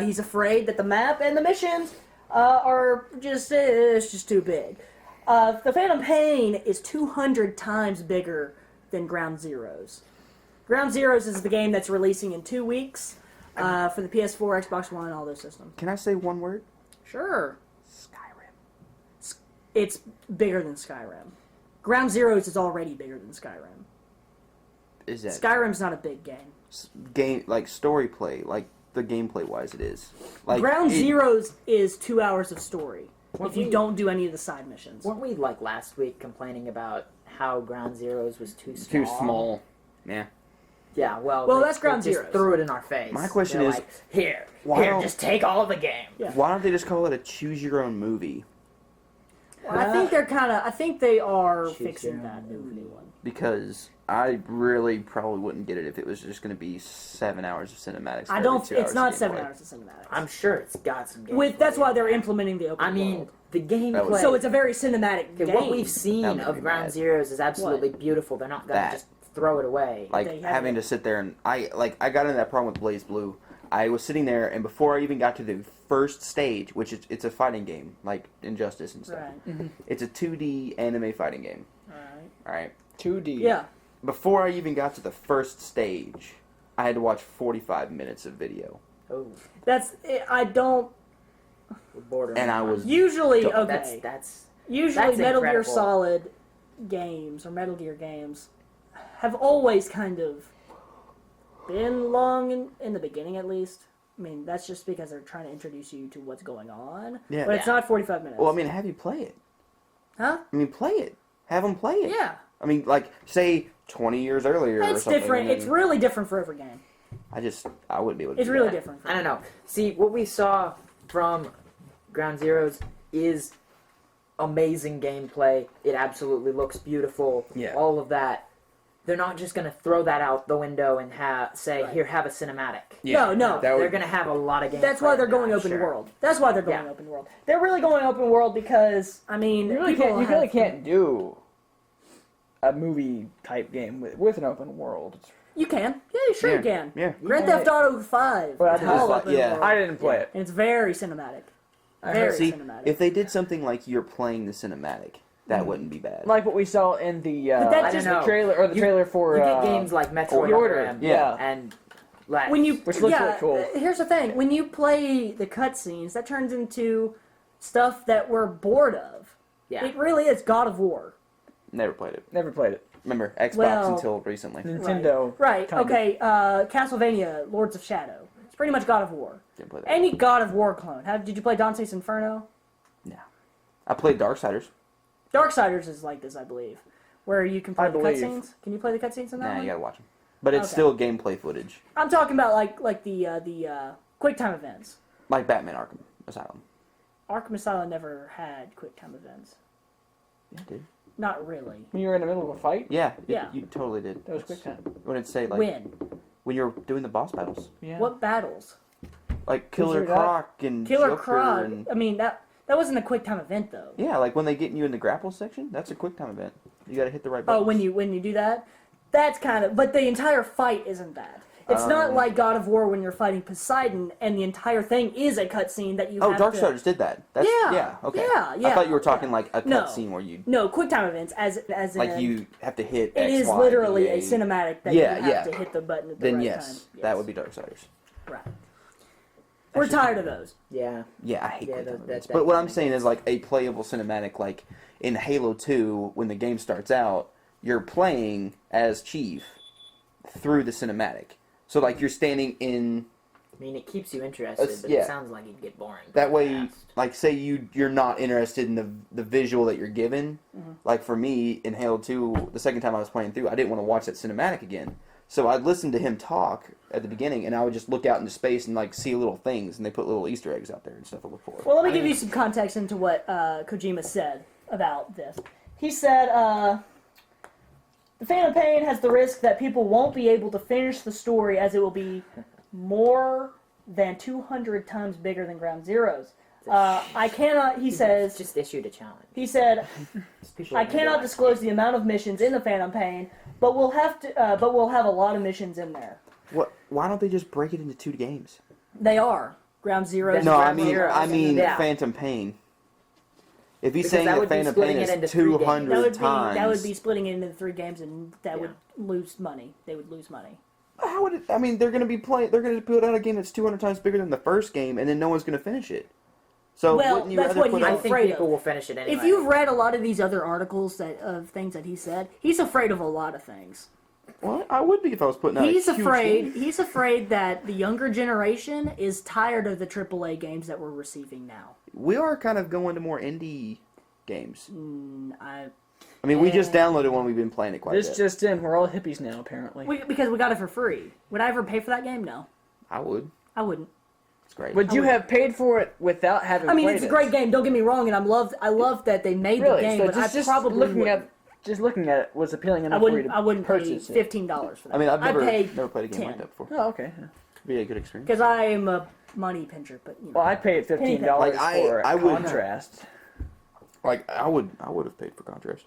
He's afraid that the map and the missions are it's just too big. The Phantom Pain is 200 times bigger than Ground Zeroes. Ground Zeroes is the game that's releasing in 2 weeks. for the PS4, Xbox One, all those systems. Can I say one word? Sure. Skyrim. It's bigger than Skyrim. Ground Zeroes is already bigger than Skyrim. Is that Skyrim's not a big game. game like story play, like the gameplay wise it is. Like Ground it- Zeroes is 2 hours of story. Weren't If you we- don't do any of the side missions. Weren't we like last week complaining about how Ground Zeroes was too small? Too small. Yeah. Yeah, well, Well, they- that's Ground they just Zeroes. threw it in our face. My question They're is, like, here, why just take all the game. Yeah. Why don't they just call it a choose your own movie? I think they're kind of. I think they are Choose fixing your that own in the movie. new one. Because I really probably wouldn't get it if it was just going to be 7 hours of cinematics. For I every don't. 2 It's hours not of 7 gameplay. hours of cinematics. I'm sure it's got some gameplay. That's why they're in there. implementing the open I mean, world. the gameplay. So it's a very cinematic Okay, game. what we've seen That would of be Ground mad. Zeroes is absolutely beautiful. They're not going That. to just throw it away. Like They have having it. to sit there and I got into that problem with Blaze Blue. I was sitting there and before I even got to the first stage, which is it's a fighting game like Injustice and stuff. Right. It's a 2D anime fighting game. Right. All right. 2D. Yeah. Before I even got to the first stage, I had to watch 45 minutes of video, Oh, I don't we're bordering. and I on- was usually Don't- okay. That's Usually that's Metal Gear incredible. Solid games or Metal Gear games have always kind of been long in the beginning, at least. I mean, that's just because they're trying to introduce you to what's going on. Yeah. But it's Yeah. not 45 minutes. well. I mean, have you play it? huh? I mean, play it. Have them play it. Yeah. I mean, like say 20 years earlier. or It's something, different. and It's really different for every game. I wouldn't be able to. It's do really that. different. For I don't know. See, what we saw from Ground Zeroes is amazing gameplay. It absolutely looks beautiful. Yeah. All of that. They're not just going to throw that out the window and say, Right. "Here, have a cinematic." No, no. That They're would, going to have a lot of gameplay. That's why they're in there, going I'm open sure. world. That's why they're going Yeah. open world. They're really going open world because, I mean, You really people can't. You have- really can't do a movie type game with an open world. You can. Yeah, sure you can. Yeah. Grand Theft Auto 5. Well, It's I all just- open yeah. world. I didn't play it. And it's very cinematic. I Very heard- See, cinematic. if they did something like you're playing the cinematic, that wouldn't be bad. Like what we saw in the But that I just- don't know. the trailer or the You- trailer for You get games like Metroid The Order, Prime yeah. and like when you Which looks yeah, really cool. Here's the thing: when you play the cutscenes, that turns into stuff that we're bored of. yeah. It really is God of War. Never played it. never played it. Remember Xbox Well- until recently. Nintendo. Right. kind of. Okay. Castlevania: Lords of Shadow. It's pretty much God of War. Didn't play that. Any God of War clone. Did you play Dante's Inferno? No. I played Darksiders. Darksiders is like this, I believe, where you can play I the believe. cutscenes. Can you play the cutscenes in that Nah, one? you gotta watch them. But it's Okay. still gameplay footage, I'm talking about like the QuickTime events. like Batman Arkham Asylum. Arkham Asylum never had QuickTime events. Yeah, it did. Not really. When you were in the middle of a fight, Yeah, Yeah. You totally did. that was quick time. When it say like When? you're doing the boss battles, Yeah. What battles? like Killer Who's your Croc and Killer Joker Croc. and I mean that wasn't a QuickTime event though. yeah, like when they get you in the grapple section, that's a quick time event. You gotta hit the right button. Oh, when you do that, that's kind of. But the entire fight isn't that. It's not like God of War when you're fighting Poseidon and the entire thing is a cutscene that you. Oh, have Darksiders did that. That's, Yeah, okay. yeah, I thought you were yeah, talking yeah. like a No. cutscene where you No, QuickTime events as like in, you have to hit. It X, is Y, literally B, a cinematic that Yeah, you have yeah. to hit the button at the Then right yes, time. that would be Darksiders. Right. We're tired of those. Yeah. Yeah, I hate Yeah, quick time that- events. that But what I'm kinda saying is like a playable cinematic, like in Halo 2, when the game starts out, you're playing as Chief through the cinematic. So like you're standing in I mean, it keeps you interested, but yeah. it sounds like it'd get boring. that way. fast. Like say you're not interested in the visual that you're given. Like for me in Halo 2, the second time I was playing through, I didn't want to watch that cinematic again. So I'd listen to him talk at the beginning, and I would just look out into space and like see little things, and they put little Easter eggs out there and stuff to look for. Well, let me give you some context into what Kojima said about this. He said, "The Phantom Pain has the risk that people won't be able to finish the story as it will be more than 200 times bigger than Ground Zeroes. I cannot," he says, Just issued a challenge. he said, These people "I are gonna be cannot like, disclose the amount of missions in the Phantom Pain, but we'll have a lot of missions in there. What? Why don't they just break it into 2 games? They are Ground Zeroes. That's No, and I Ground mean, Zeroes. Yeah. Phantom Pain. If he's Because saying that that would be Phantom splitting Pain it into is 3 games. 200 That would be times, that would be splitting it into 3 games, and that Yeah. would lose money. They would lose money. How would it? I mean, they're going to be playing. They're going to put out a game that's 200 times bigger than the first game, and then no one's going to finish it. So Well, wouldn't you that's rather what put he's I out? think afraid people of. will finish it anyway. If you've read a lot of these other articles of things that he said, he's afraid of a lot of things. Well, I would be if I was putting out. He's a huge afraid. game. He's afraid that the younger generation is tired of the AAA games that we're receiving now. We are kind of going to more indie games. I We just downloaded one. We've been playing it quite a This bit. just in, we're all hippies now, apparently. because we got it for free. Would I ever pay for that game? No, I would. I wouldn't. It's great. Would you have paid for it without having I mean, played it's a it? great game. Don't get me wrong, and I love that they made Really? the game. So But just I probably looking wouldn't. at just looking at it was appealing I enough for you wouldn't. to I wouldn't pay purchase it. $15 for that. I mean, I've I'd pay never played a game like 10. that before. Oh, okay. It'd be a good experience. because I am a money pincher. But you know. Well, I paid $15 Like, for I would- Contrast. Like I would have paid for Contrast.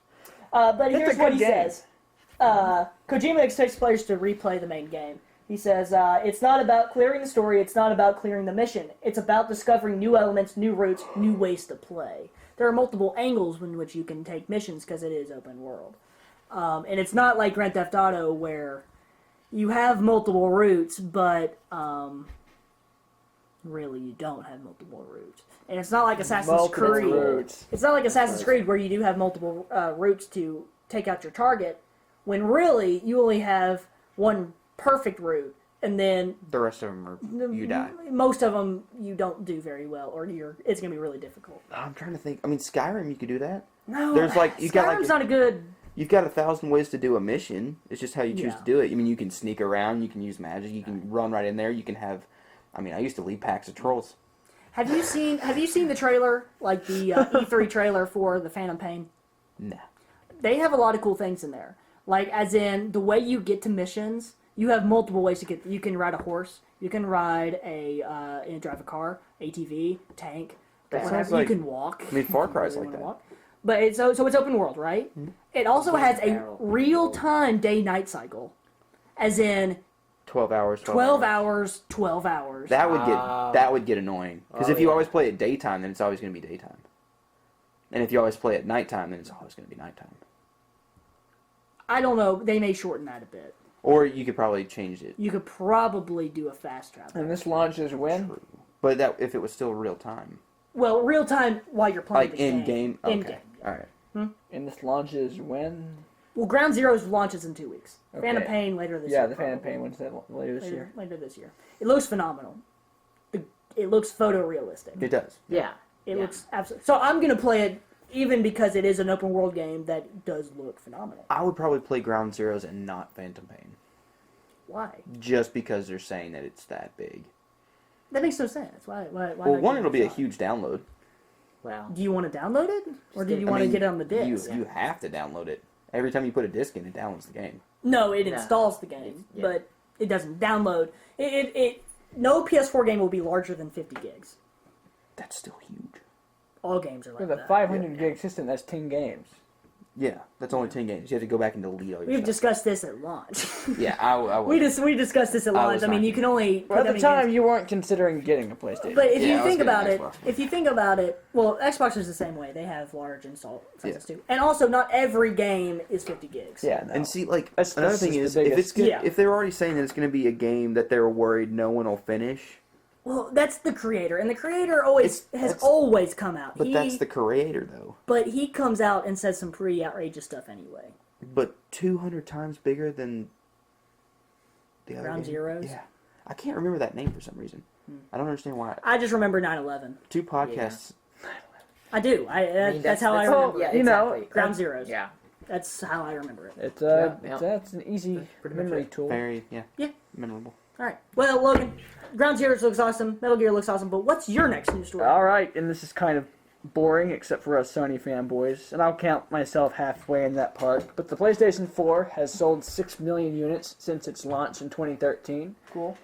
But It's here's a what good he game. says. Kojima expects players to replay the main game. He says, it's not about clearing the story, it's not about clearing the mission. It's about discovering new elements, new routes, new ways to play. There are multiple angles in which you can take missions because it is open world. And it's not like Grand Theft Auto where you have multiple routes, but really you don't have multiple routes. And it's not like Assassin's Multiple Creed. routes. It's not like Assassin's Creed where you do have multiple routes to take out your target, when really you only have one perfect route, and then The rest of them are you die. most of them you don't do very well, or it's going to be really difficult. I'm trying to think. I mean, Skyrim, you could do that. No, There's like you got Skyrim's like not a good. you've got 1,000 ways to do a mission. It's just how you choose Yeah. to do it. I mean, you can sneak around, you can use magic, you can run right in there. You can have. I mean, I used to lead packs of trolls. Have you seen the trailer, like the E3 trailer for the Phantom Pain? Nah. They have a lot of cool things in there. Like, as in, the way you get to missions, you have multiple ways to get. You can ride a horse. You can ride drive a car, ATV, tank. That Whatever. sounds like- you can walk. I mean, Far if you Cry's really like wanna that. walk. But it's so it's open world, right? It also has a barrel. real-time day-night cycle, as in 12 hours. 12 hours, 12 hours. That would get annoying because Oh, if you yeah. always play at daytime, then it's always going to be daytime. And if you always play at nighttime, then it's always going to be nighttime. I don't know. They may shorten that a bit. Or you could probably change it. You could probably do a fast travel. And this launches when? True. But that if it was still real time, Well, real time while you're playing like the in game. Okay. In game. All right. And this launches when? Well, Ground Zeroes launches in 2 weeks. Okay. Phantom Pain later this Yeah, year. the Phantom probably. Pain when's that later this year? Later this year. It looks phenomenal. It looks photorealistic. It does. Yeah. It Yeah. looks absolutely. So I'm gonna play it even because it is an open world game that does look phenomenal. I would probably play Ground Zeroes and not Phantom Pain, Why? just because they're saying that it's that big. That makes no sense. Why Well, not one, give it'll be a shot? huge download. Well, Do you want to download it, or do you I want to mean, get it on the disc? You have to download it. Every time you put a disc in, it downloads the game. No, it No. installs the game, Yeah. but it doesn't download. No PS4 game will be larger than 50 gigs. That's still huge. All games are like With a that. 500 gig system, that's 10 games. Yeah, that's only 10 games. You have to go back and delete all your We've stuff. discussed this at launch. Yeah, I would. we discussed this at I launch. was I mean, not you can only. Well, put at that the many time, games- you weren't considering getting a PlayStation. But if Yeah, I you was think getting about an it, Xbox. if you think about it, well, Xbox is the same way. They have large install sizes Yeah. too, and also not every game is 50 gigs. yeah, no. And see, like That's another just thing the is, if biggest- it's good, Yeah. if they're already saying that it's going to be a game that they're worried no one will finish, Well, that's the creator, and the creator always has that's- always come out. but that's the creator though. But he comes out and says some pretty outrageous stuff anyway. But 200 times bigger than the other Ground game? Zeroes? Yeah, I can't remember that name for some reason. I don't understand why. I just remember 9/11. Two podcasts. I do. I mean, That's how I that's- remember. Yeah, it. you know, exactly. Ground Zeroes. Yeah. That's how I remember it. It's Yeah. that's an easy pretty much memory it. tool. Very Yeah. memorable. All right. Well, Logan, Ground Zeroes looks awesome. Metal Gear looks awesome. But what's your next news story? All right, and this is kind of boring, except for us Sony fanboys, and I'll count myself halfway in that part. But the PlayStation 4 has sold 6 million units since its launch in 2013. Cool.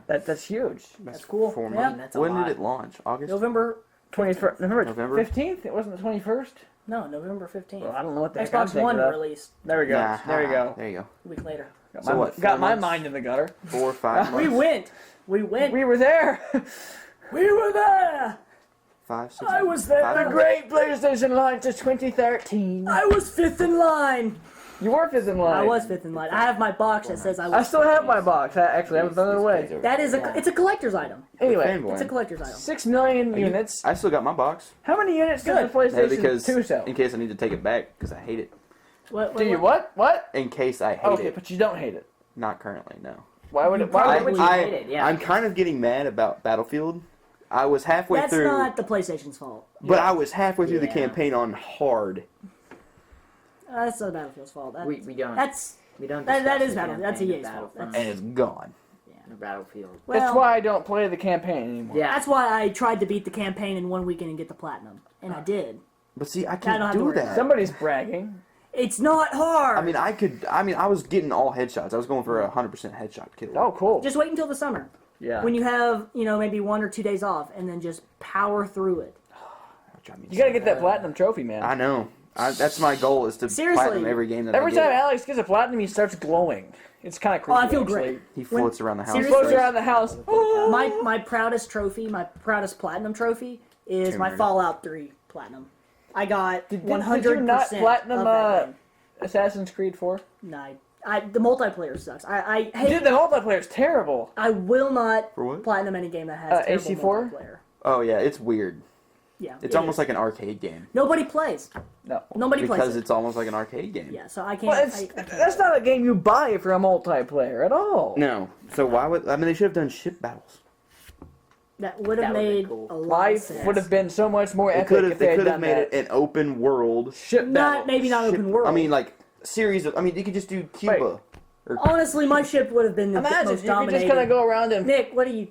That's huge. That's cool. 4 Yeah. months. That's a When lot. did it launch? August. November. November November? 15th. It wasn't the 21st. No, November 15th. Well, I don't know what the heck I'm Xbox thinking One of. released There we go. Nah, There you go. There you go. a week later. Got So my, what, 4 got my months? mind in the gutter. 4 or 5 months. We went. We went. We were there. We were there. 5, 6. I was there. Five The months? great PlayStation launch of 2013. I was fifth in line. You were fifth in line. I was fifth in line. I have my box that says I was. I still have my box. I actually haven't thrown it away. That is it's a collector's item. Anyway, Fanboy. It's a collector's item. 6 million units. I still got my box. How many units does the Good. PlayStation Because 2 sell? in case I need to take it back because I hate it. Do you what? What? In case I hate Okay, it. but you don't hate it. Not currently, no. Why would You it? Why probably would you? hate it, yeah. I'm kind of getting mad about Battlefield. I was halfway That's through, not the PlayStation's fault. but I was halfway through the Yeah. campaign on hard. That's not Battlefield's fault. We don't. That's we don't. that discuss is the Battlefield. That's campaign of EA's fault. Battlefront. And it's gone. The Battlefield. well. That's why I don't play the campaign anymore. Yeah. That's why I tried to beat the campaign in 1 weekend and get the platinum, and I did. But see, I don't can't have to do worry that. Somebody's bragging. It's not hard. I mean, I was getting all headshots. I was going for a 100% headshot kill. Oh, cool. just wait until the summer Yeah. when you have maybe 1 or 2 days off, and then just power through it. You gotta get that platinum trophy, man. I know. That's my goal is to Seriously. platinum every game that Every I get. time Alex gets a platinum, he starts glowing. It's kind of Oh, creepy. I feel actually. great. He floats around the house. He Seriously? floats around the house. My proudest trophy, my proudest platinum trophy, is Tomb my Raider. Fallout 3 platinum. I got Did 100% you not platinum of that game. Assassin's Creed 4? No, the multiplayer sucks. I hate. Dude, the multiplayer's terrible. I will not For what? platinum any game that has terrible AC4? multiplayer. Oh yeah, it's weird. Yeah, It's it almost is. like an arcade game Nobody plays. No. Nobody plays because it. it's almost like an arcade game. Yeah, so I can't. Well, it's, I can't. that's not a game you buy for a multiplayer at all. No. So why would I mean they should have done ship battles. That would have That would've been made cool. a lot of Life sense. would have been so much more They epic could if have they had made done that. it an open world Ship Not maybe not ship- open world. I mean like series of. I mean you could just do Cuba. honestly, my ship would have been the Imagine most you could dominated. just kind of go around and Nick, what are you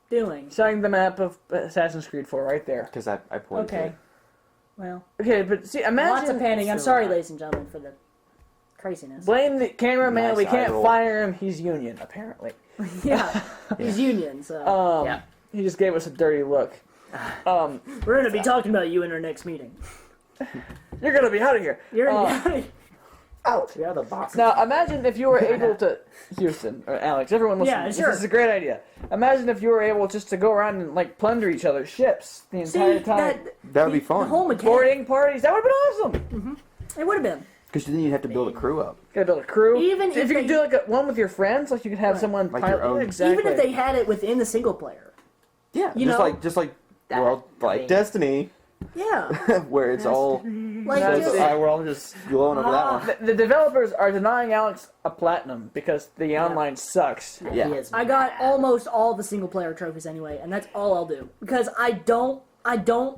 doing? showing the map of Assassin's Creed 4 right there. Because I pointed. Okay. Well, Okay, but see, lots of imagine panning. I'm so sorry, bad. ladies and gentlemen, for the craziness. blame the cameraman. Nice We can't eye roll. fire him. He's union apparently. Yeah, he's union, so Yeah. He just gave us a dirty look. we're gonna be talking about you in our next meeting. You're gonna be out of here. You're Out. We are the boss. Now imagine if you were able to, Houston or Alex, everyone listen. Yeah, sure. This is a great idea. Imagine if you were able just to go around and like plunder each other's ships the see entire time. That would be The fun. whole mechanic. Boarding parties, that would have been awesome. It would have been. Because then you'd have to build a crew up. Gotta build a crew. Even if if you could they- do like one with your friends, like you could have Right. someone Like pilot. your own- Yeah, exactly. Even if they had it within the single player. Yeah. You just know- like That well like thing. Destiny, Yeah. where it's all Like That's just, it. we're all just glowing over that one. The developers are denying Alex a platinum because the online sucks. Yeah. He is I got mad. almost all the single player trophies anyway, and that's all I'll do because I don't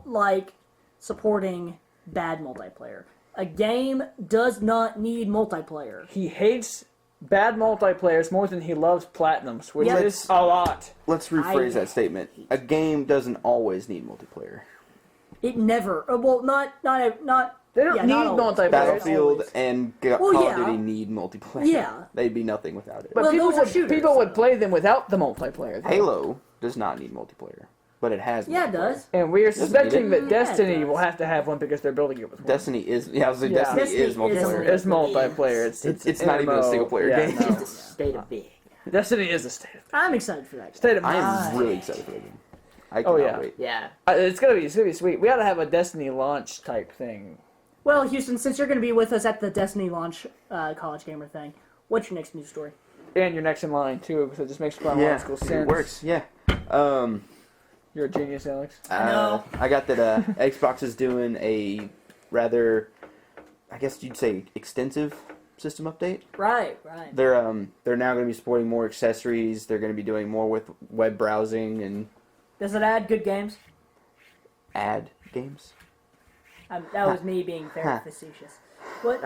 like supporting bad multiplayer. A game does not need multiplayer. He hates bad multiplayers more than he loves platinums, which Yeah. is a lot. Let's rephrase I- that statement. A game doesn't always need multiplayer. It never. Well, not. They don't Yeah, need not always. multiplayer. Battlefield always. and Well, Call of yeah. Duty need multiplayer. Yeah. They'd be nothing without it. But Well, people those are would shooters, people would so. play them without the multiplayer. though. Halo does not need multiplayer, but it has. Yeah, it multiplayer. does. And we are suspecting that Yeah, it Destiny does. will have to have one because they're building it with one. Destiny is. Yeah, I was like, Yeah. Destiny, Destiny is is multiplayer. It's multiplayer. It's not even a MMO. single player Yeah, game. no. The state of being. Destiny is a state of I'm excited for that. state of I mind. am really excited for that game. I Oh, cannot yeah. wait. Yeah. It's gonna be sweet. We ought to have a Destiny launch type thing. Well, Houston, since you're going to be with us at the Destiny launch college gamer thing, what's your next news story? And you're next in line too, because it just makes Yeah, chronological it sense. works. Yeah. Um, You're a genius, Alex. know. I got that Xbox is doing a rather, I guess you'd say, extensive system update. Right. They're now going to be supporting more accessories. They're going to be doing more with web browsing and Does it add good games? ad games. That was me being very facetious. What?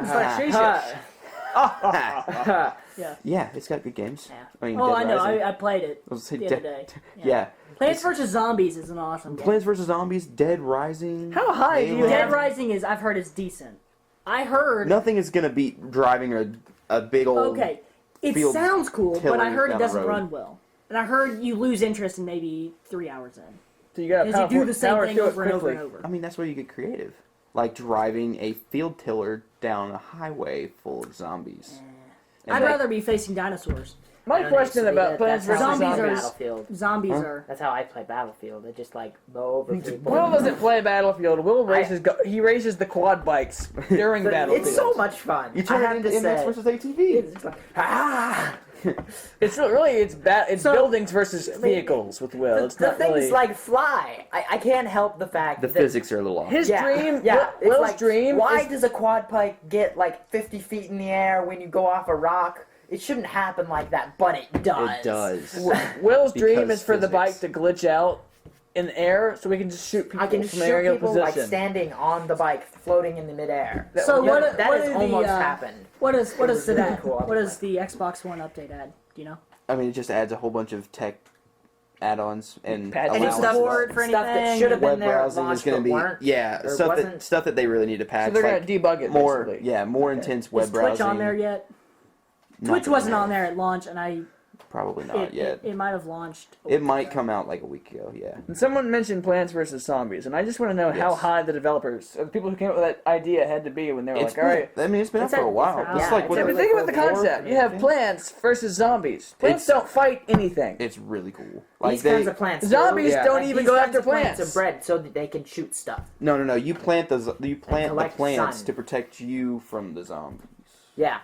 Yeah. Yeah, it's got good games. Yeah. I mean, Oh, Dead I know. Rising. I played it I was gonna the say other day. Yeah. Plants vs. Zombies is an awesome game. Plants vs Zombies, Dead Rising. How high do you Halo. Dead have- Rising is, I've heard, is decent. I heard. Nothing is going to beat driving a big old. Okay, it field sounds cool, but tiller I heard it down the doesn't road. run well. And I heard you lose interest in maybe 3 hours in. So you got Because you do the same power thing through it over and over and quickly. over. I mean, that's where you get creative. Like driving a field tiller down a highway full of zombies. And I'd like- rather be facing dinosaurs. My I don't know, question so about that- Plants that's how vs. I play Zombies are- Battlefield. Zombies Huh? are. That's how I play Battlefield. I just like mow over people. Will doesn't play Battlefield. Will races. He races the quad bikes during Battlefield. It's so much fun. You turn I have it into to MX say. versus ATV. It's like, ah! It's really it's So- buildings versus vehicles with Will. It's The not things really like fly. I can't help the fact The that physics are a little off. his dream. Yeah, it's Will's like, dream. Why is, does a quad bike get like 50 feet in the air when you go off a rock? It shouldn't happen like that, but it does. It does. Will's dream Because is for the bike physics. to glitch out in the air, so we can just shoot people I can just from shoot aerial people position. like standing on the bike, floating in the midair. So Yeah, what? that what has is almost the, happened. What is It was the really cool. what does the Xbox One update add? Do you know? I mean, it just adds a whole bunch of tech add-ons and Patches. Any allowances. support for Stuff that anything? should have been Web there at browsing launch, is going to but be weren't, or stuff wasn't. that they really need to So patch. they're like gonna debug it more, basically. more intense web Is browsing. Twitch on there yet? Not Twitch wasn't yet. on there at launch, and Probably not yet. It might have launched. It might come out like a week ago. Yeah. And someone mentioned Plants vs Zombies, and I just want to know how Yes. high the developers, or the people who came up with that idea, had to be when they were It's like, "All right." been, I mean, it's been out It's for a a- while. it's a- It's yeah, like it's what Yeah, a but the- think about the War, concept. You have yeah. plants versus zombies. Plants It's- don't fight anything. It's really cool. Like These they, kinds of plants. Zombies Yeah. don't Like, even these go kinds after of plants plants. are bred so that they can shoot stuff. no. You plant the collect plants sun. to protect you from the zombies. Yeah.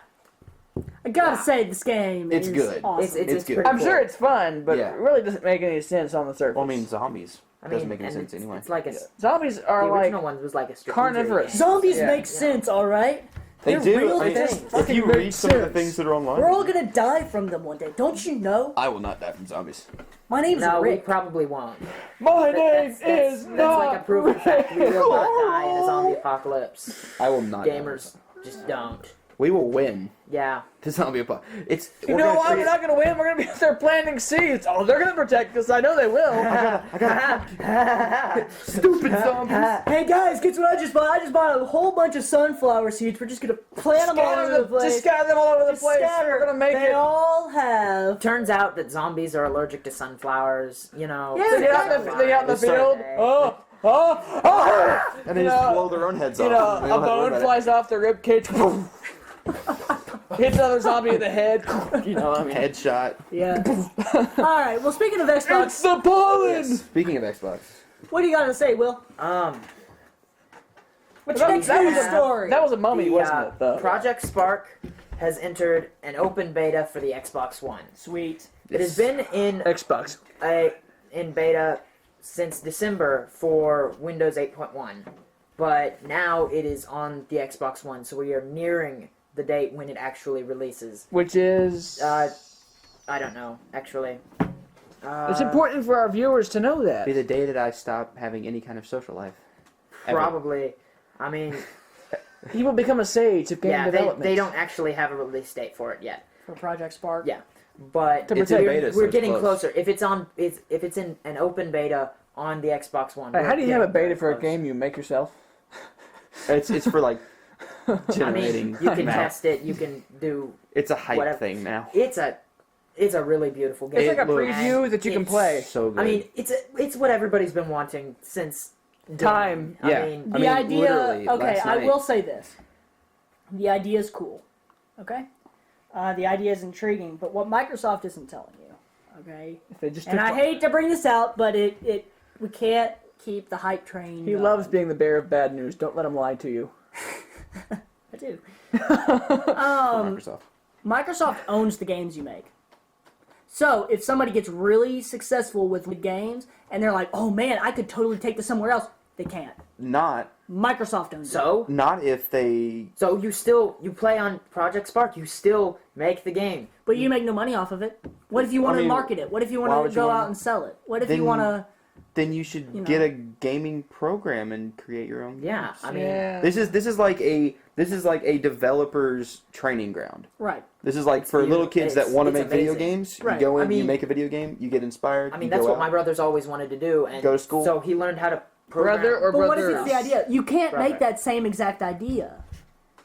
I gotta Yeah. say, this game It's is good. awesome. It's good. pretty I'm cool. sure it's fun, but Yeah. it really doesn't make any sense on the surface. Well, I mean, zombies I doesn't mean, make any and sense it's, anyway. It's like a. Zombies The are like original one was like a strategic carnivorous. game. Zombies Yeah. make sense, all right. They They're do. real I mean, things. if Fucking you make read some of the sense. things that are online, We're all gonna die from them one day. Don't you know? I will not die from zombies. My name's No, we Rick. probably won't. my name That's is like not a proof of fact. We will not die in a zombie apocalypse. I will not. die. Gamers just don't. We will win Yeah. the zombie apocalypse. It's. You know why we're not gonna win? We're gonna be out there planting seeds. Oh, they're gonna protect us. I know they will. stupid zombies. Hey guys, guess what I just bought? I just bought a whole bunch of sunflower seeds. We're just gonna plant them all over the place. Just scatter them all over the Just place. scatter. We're gonna make they it. all have. Turns out that zombies are allergic to sunflowers. You know. Yeah, They get out in the, they get out in the It's like- field. Oh! And they You just know- blow their own heads You off. know, and they a don't have to worry bone about it. flies off their rib cage. Hits another zombie in the head. You know, I mean, Headshot. Yeah. all right. Well, speaking of it's Xbox, the pollen. Yes. Speaking of Xbox, what do you got to say, Will? What's your That- next that news was a- story? That was a mummy, The, wasn't it? Though. Project Spark has entered an open beta for the Xbox One. Sweet. It has been in Xbox. in beta since December for Windows 8.1, but now it is on the Xbox One, so we are nearing the date when it actually releases. Which is. I don't know, actually. It's important for our viewers to know that. be the day that I stop having any kind of social life. Ever. Probably. I mean, He will become a sage of game yeah, development. they don't actually have a release date for it yet. For Project Spark. Yeah, but To It's in protect- beta, so we're it's getting close. closer. If it's in an open beta on the Xbox One. Hey, we're how do you have a getting very beta for a close. game you make yourself? It's for like I generating. mean, you can math. test it. You can do. It's a hype whatever. thing now. It's a really beautiful game. It's like a looks- preview that you can It's- play. So good. I mean, it's what everybody's been wanting since Time. Dawn. Yeah. I mean, The idea. literally, Okay, last I night- will say this. The idea is cool. Okay. The idea is intriguing, but what Microsoft isn't telling you. Okay. If they just And took- I hate to bring this out, but we can't keep the hype train. He going. loves being the bearer of bad news. Don't let him lie to you. I do. Microsoft. Microsoft owns the games you make. So if somebody gets really successful with the games and they're like, "Oh man, I could totally take this somewhere else," they can't. Not Microsoft owns it. not if they. so you play on Project Spark. You still make the game. But you make no money off of it. What if you want to mean, market it? What if you why want would to you go wanna- out and sell it? What if Then- you want to? Then you should You know. get a gaming program and create your own. Yeah, games. I mean, Yeah. This is like a developer's training ground. Right. This is like for little kids that It's- want to it's make video amazing. games. Right. You go in, I mean- you make a video game, you get inspired. I mean you that's go what out. my brother's always wanted to do, and Go to school. So he learned how to program. Brother or But what if brothers? it's the idea? You can't Brother. make that same exact idea.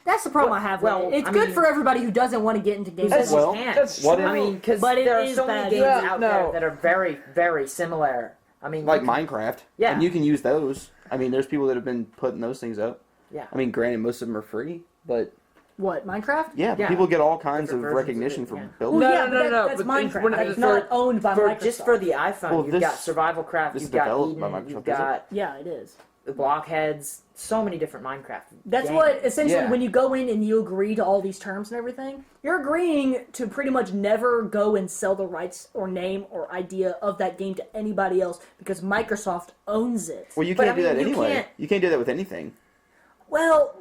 That's the problem I have with well, it. It's I good mean- for everybody who doesn't want to get into games. That's- Well, can't. that's what true. if- I mean, because But it there are is so many bad. games Yeah, out no. there that are very, very similar. I mean, like you can- Minecraft. Yeah. And you can use those. I mean, there's people that have been putting those things up. Yeah. I mean, granted, most of them are free, but What, Minecraft? Yeah, Yeah. people get all kinds of Different versions of recognition it, from yeah. building. Well, No, yeah, no, but no, no, that's but Minecraft. when it- It's not owned by For Microsoft. just for the iPhone, Well, you've this- got Survival Craft, this you've is got developed by Eden, Microsoft, you've is it? got Yeah, it is. the Blockheads, so many different Minecraft. That's games. what, essentially, Yeah. when you go in and you agree to all these terms and everything, you're agreeing to pretty much never go and sell the rights or name or idea of that game to anybody else because Microsoft owns it. Well, you But, can't I do that mean, you anyway. can't- You can't do that with anything. Well,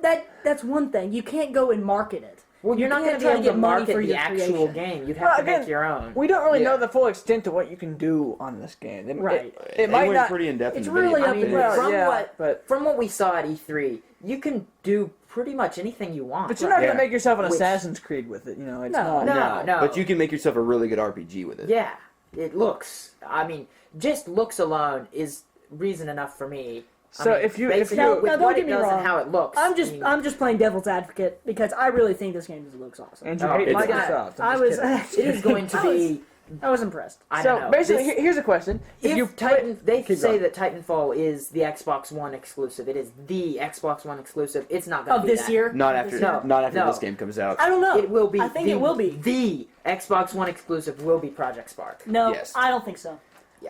that's one thing. You can't go and market it. Well, you're You not going can't to try be to able get to money market for the your actual creation. game. You'd Well, have to again, make your own. We don't really Yeah. know the full extent to what you can do on this game. Right. It They might went not. pretty in depth it's in the video. really I up mean, in the air. from yeah, what but from what we saw at E3, you can do pretty much anything you want. but you're not Yeah. gonna make yourself an Which- Assassin's Creed with it. You know, it's No, not. No. But you can make yourself a really good RPG with it. Yeah, it looks. I mean, just looks alone is reason enough for me. So I mean, if you basically Now, with don't what get it me does wrong. and how it looks, I'm just playing devil's advocate because I really think this game looks awesome. And you Oh, hate it's- Microsoft. I I'm was. just kidding. it is going to be. I was impressed. I So don't know. basically, This- here's a question: if you Titan, they keep say going. that Titanfall is the Xbox One exclusive. It is the Xbox One exclusive. It's not going Of to be this that. year? Not Of after this year? No. this game comes out. I don't know. It will be. I think the, it will be. The Xbox One exclusive will be Project Spark. No, Yes. I don't think so.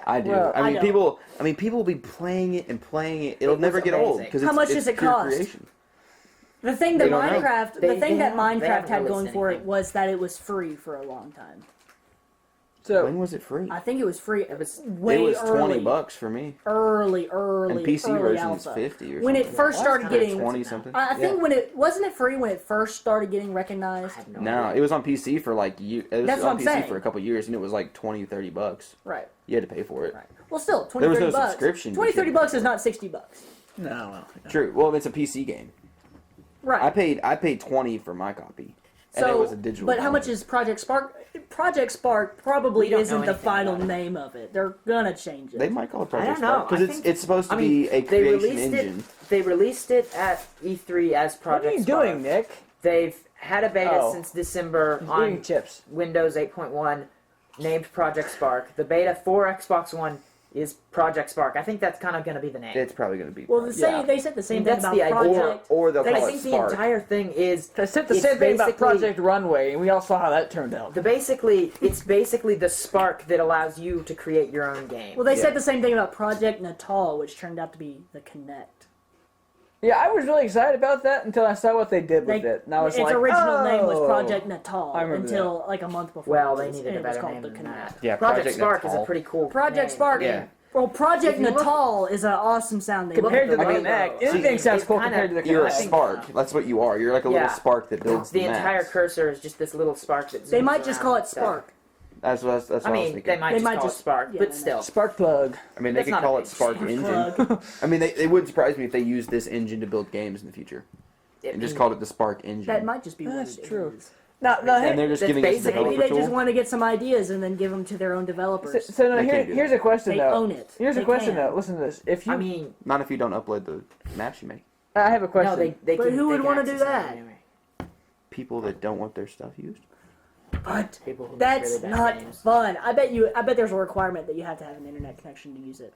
I do. Well, I mean, I people. I mean, people will be playing it and playing it. It'll It never was get old amazing. because How it's, much it's does it pure cost? creation. The thing They that don't know. Minecraft, They- the thing they that haven't- they Minecraft haven't had going released for it anything. was that it was free for a long time. So When was it free? I think it was free. It was- way it was early. $20 for me. Early, And PC early version is alpha. 50 or When it something. first started kinda getting, 20 something. I think Yeah. when it wasn't it free when it first started getting I recognized. have no No, idea. it was on PC for like it was That's on what I'm PC saying. for a couple years, and it was like $20-30. Right. You had to pay for it. Right. Well, still, 20, There was 30 no bucks. subscription, 20, but you 30 had to bucks pay is for it. not 60 bucks. no, well, True. Well, it's a PC game. Right. I paid 20 for my copy, and it was a digital. But how much download. is Project Spark? Project Spark probably We don't know isn't the anything final about it. name of it. They're gonna change it. They might call it I Project don't know. Spark because I it's think- supposed to I mean, be a they creation released engine. it. They released it at E3 as what Project are you Spark. doing, Nick? They've had a beta Oh. since December He's on eating chips. Windows 8.1, named Project Spark. The beta for Xbox One is Project Spark. I think that's kind of going to be the name. It's probably going to be. well, the same, Yeah. they said the same thing That's about the idea. Project. or they'll I call it think the Spark. entire thing is They said the It's same thing about basically- Project Runway, and we all saw how that turned out. it's basically the spark that allows you to create your own game. Well, they Yeah. said the same thing about Project Natal, which turned out to be the Kinect. Yeah, I was really excited about that until I saw what they did with it, and I was its like, original name was "Oh." Project Natal I remember until like a month before. Well, it they was- needed and a it was better called name the than Kinect. that. Yeah, Project Project Spark is a Natal. pretty cool Project name. Spark. Yeah. Well, Project If you look- Natal is an awesome sounding. Compared to the I mean, Kinect, see, anything sounds it's cool kinda- compared to the You're a I Kinect. think- spark. That's what you are. You're like a Yeah. little spark that builds The the entire maps. cursor is just this little spark that They zooms might just around call it and stuff. Spark. That's what I was I mean, thinking. they might They just might call just- it Spark, yeah, but they still. Spark plug. I mean, they That's could not call a it big Spark Spark Engine. plug. I mean, it would surprise me if they used this engine to build games in the future and just called it the Spark Engine. That might just be what That's it true. is. Now, and they're just That's giving us a basically- developer Maybe they tool. just want to get some ideas and then give them to their own so, developers. so now They can't do here's that. a question They though. own it. Here's They a question can. though. Listen to this. If you, I mean, Not if you don't upload the maps you make. I have a question. no, they But can, who they would can wanna do access it that? anyway. People that don't want their stuff used. But People who make that's really bad not games. fun. I bet there's a requirement that you have to have an internet connection to use it.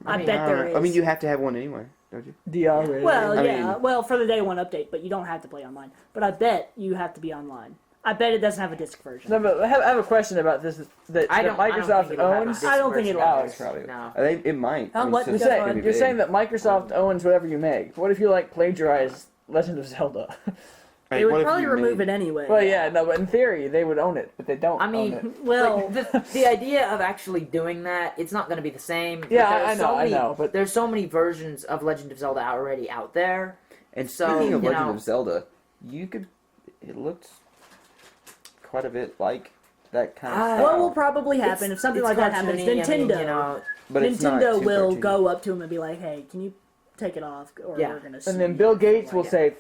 I mean, bet there is. I mean, you have to have one anyway, don't you? DR rated. Well, I yeah. mean- well, for the day one update, but you don't have to play online. But I bet you have to be online. I bet it doesn't have a disc version. No, but I have a question about this that I don't Microsoft think it'll have a owns. disc I don't think version it'll of have this. Probably. No. It might. Huh, what? since You're it's saying- gonna be You're big. saying that Microsoft owns whatever you make. What if you like plagiarize Legend of Zelda? Hey, They what would if probably you remove made- it anyway. well, yeah, no, but in theory they would own it, but they don't. I mean, own it. Well, the idea of actually doing that, it's not going to be the same. but Yeah, there's I know, so I many, know, but- there's so many versions of Legend of Zelda already out there. And So, speaking of you Legend know- of Zelda, you could. It looked quite a bit like that kind of. Ah. style. what will probably happen if something It's like that happens? cartoony, Nintendo, I mean, you know, but it's not Nintendo too will cartoony. go up to him and be like, "Hey, can you take it off?" Or Yeah. we're gonna. Sue And then you." Bill Gates will Like- say,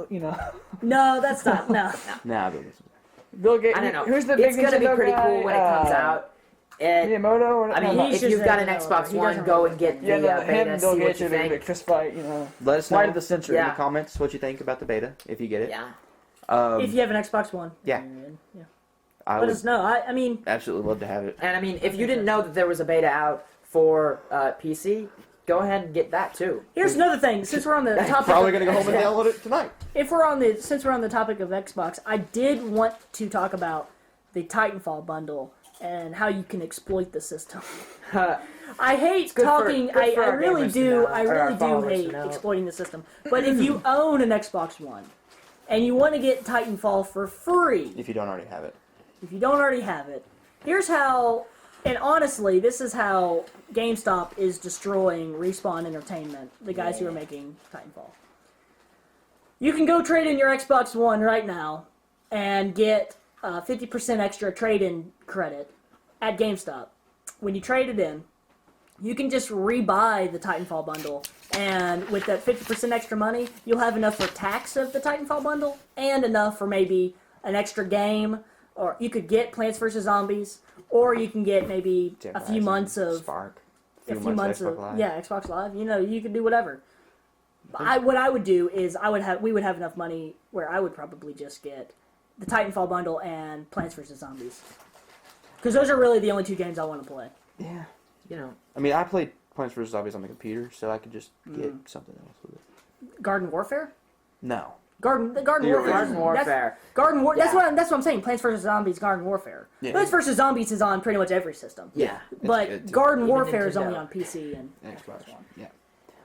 you know, "No, that's not. No." Nah, but it's- Bill Gates. I don't know. Who's the big it's going to be Nintendo pretty guy? cool when it comes out. And, Miyamoto. Or, I mean, no, he's if just you've a got an developer. Xbox He One, doesn't go really and get yeah, the no, him beta, and Bill see what Gates you are doing a think. fist fight. You know, Let us fight know of the century. in Yeah. the comments what you think about the beta if you get it. Yeah. If you have an Xbox One, Yeah. yeah. I Let would us know. I mean, absolutely love to have it. And I mean, if you didn't know that there was a beta out for PC, go ahead and get that too. Here's another thing. Since we're on the topic, Probably of, gonna go home and download it tonight. since we're on the topic of Xbox, I did want to talk about the Titanfall bundle and how you can exploit the system. I hate good for- talking. good for I our really gamers to do. know, I or our really do followers to hate know. exploiting the system. But if you own an Xbox One and you want to get Titanfall for free, If you don't already have it. if you don't already have it, here's how. And honestly, this is how GameStop is destroying Respawn Entertainment, the guys who are making Titanfall. You can go trade in your Xbox One right now and get 50% extra trade-in credit at GameStop. When you trade it in, you can just rebuy the Titanfall bundle, and with that 50% extra money, you'll have enough for tax of the Titanfall bundle and enough for maybe an extra game, or you could get Plants vs. Zombies, or you can get maybe Dead a few Rising, months of Spark. a few months of Xbox Live. Xbox Live. You know, you could do whatever. What I would do is we would have enough money where I would probably just get the Titanfall bundle and Plants vs. Zombies, because those are really the only two games I want to play. Yeah. You know, I mean, I played Plants vs. Zombies on the computer, so I could just get something else with it. Garden Warfare. No. Garden The Warfare. Garden Warfare. That's Yeah. what I'm saying. Plants vs Zombies, Garden Warfare. Yeah. Plants vs Zombies is on pretty much every system. Yeah. But good, too. Garden Even Warfare is Nintendo. only on PC and Xbox One. Yeah.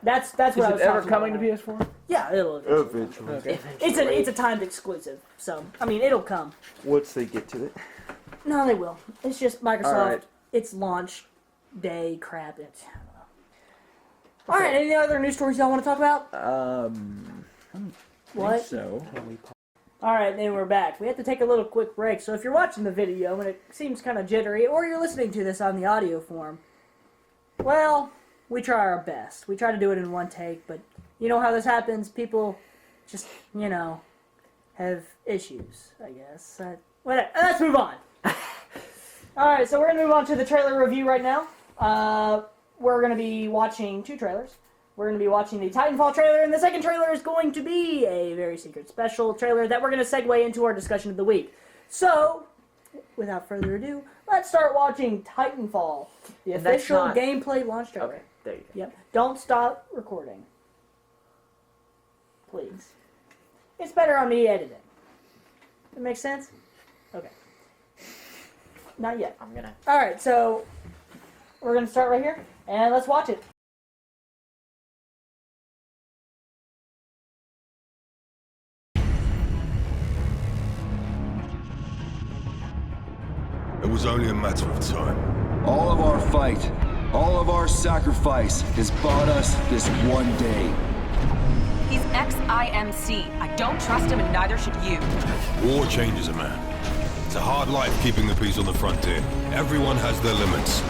that's Is what I it was ever talking coming to about. PS4? Yeah, it'll. Eventually. Okay. It's a timed exclusive, so I mean it'll come. Once they get to it. No, they will. It's just Microsoft. Alright. It's launch day crap. All right. Any other news stories y'all want to talk about? What? So. All right, then we're back. We have to take a little quick break. So if you're watching the video and it seems kind of jittery, or you're listening to this on the audio form, well, we try our best. We try to do it in one take, but you know how this happens. People just, have issues, I guess. Whatever. Let's move on. All right, so we're going to move on to the trailer review right now. We're going to be watching two trailers. We're going to be watching the Titanfall trailer, and the second trailer is going to be a very secret special trailer that we're going to segue into our discussion of the week. So, without further ado, let's start watching Titanfall, the And that's official not- gameplay launch trailer. Okay, there you go. Yep. Don't stop recording. Please. It's better on me editing. That makes sense? Okay. Not yet. I'm gonna. Alright, so we're going to start right here, and let's watch it. It was only a matter of time. All of our fight, all of our sacrifice has bought us this one day. He's ex-IMC. I don't trust him, and neither should you. War changes a man. It's a hard life keeping the peace on the frontier. Everyone has their limits.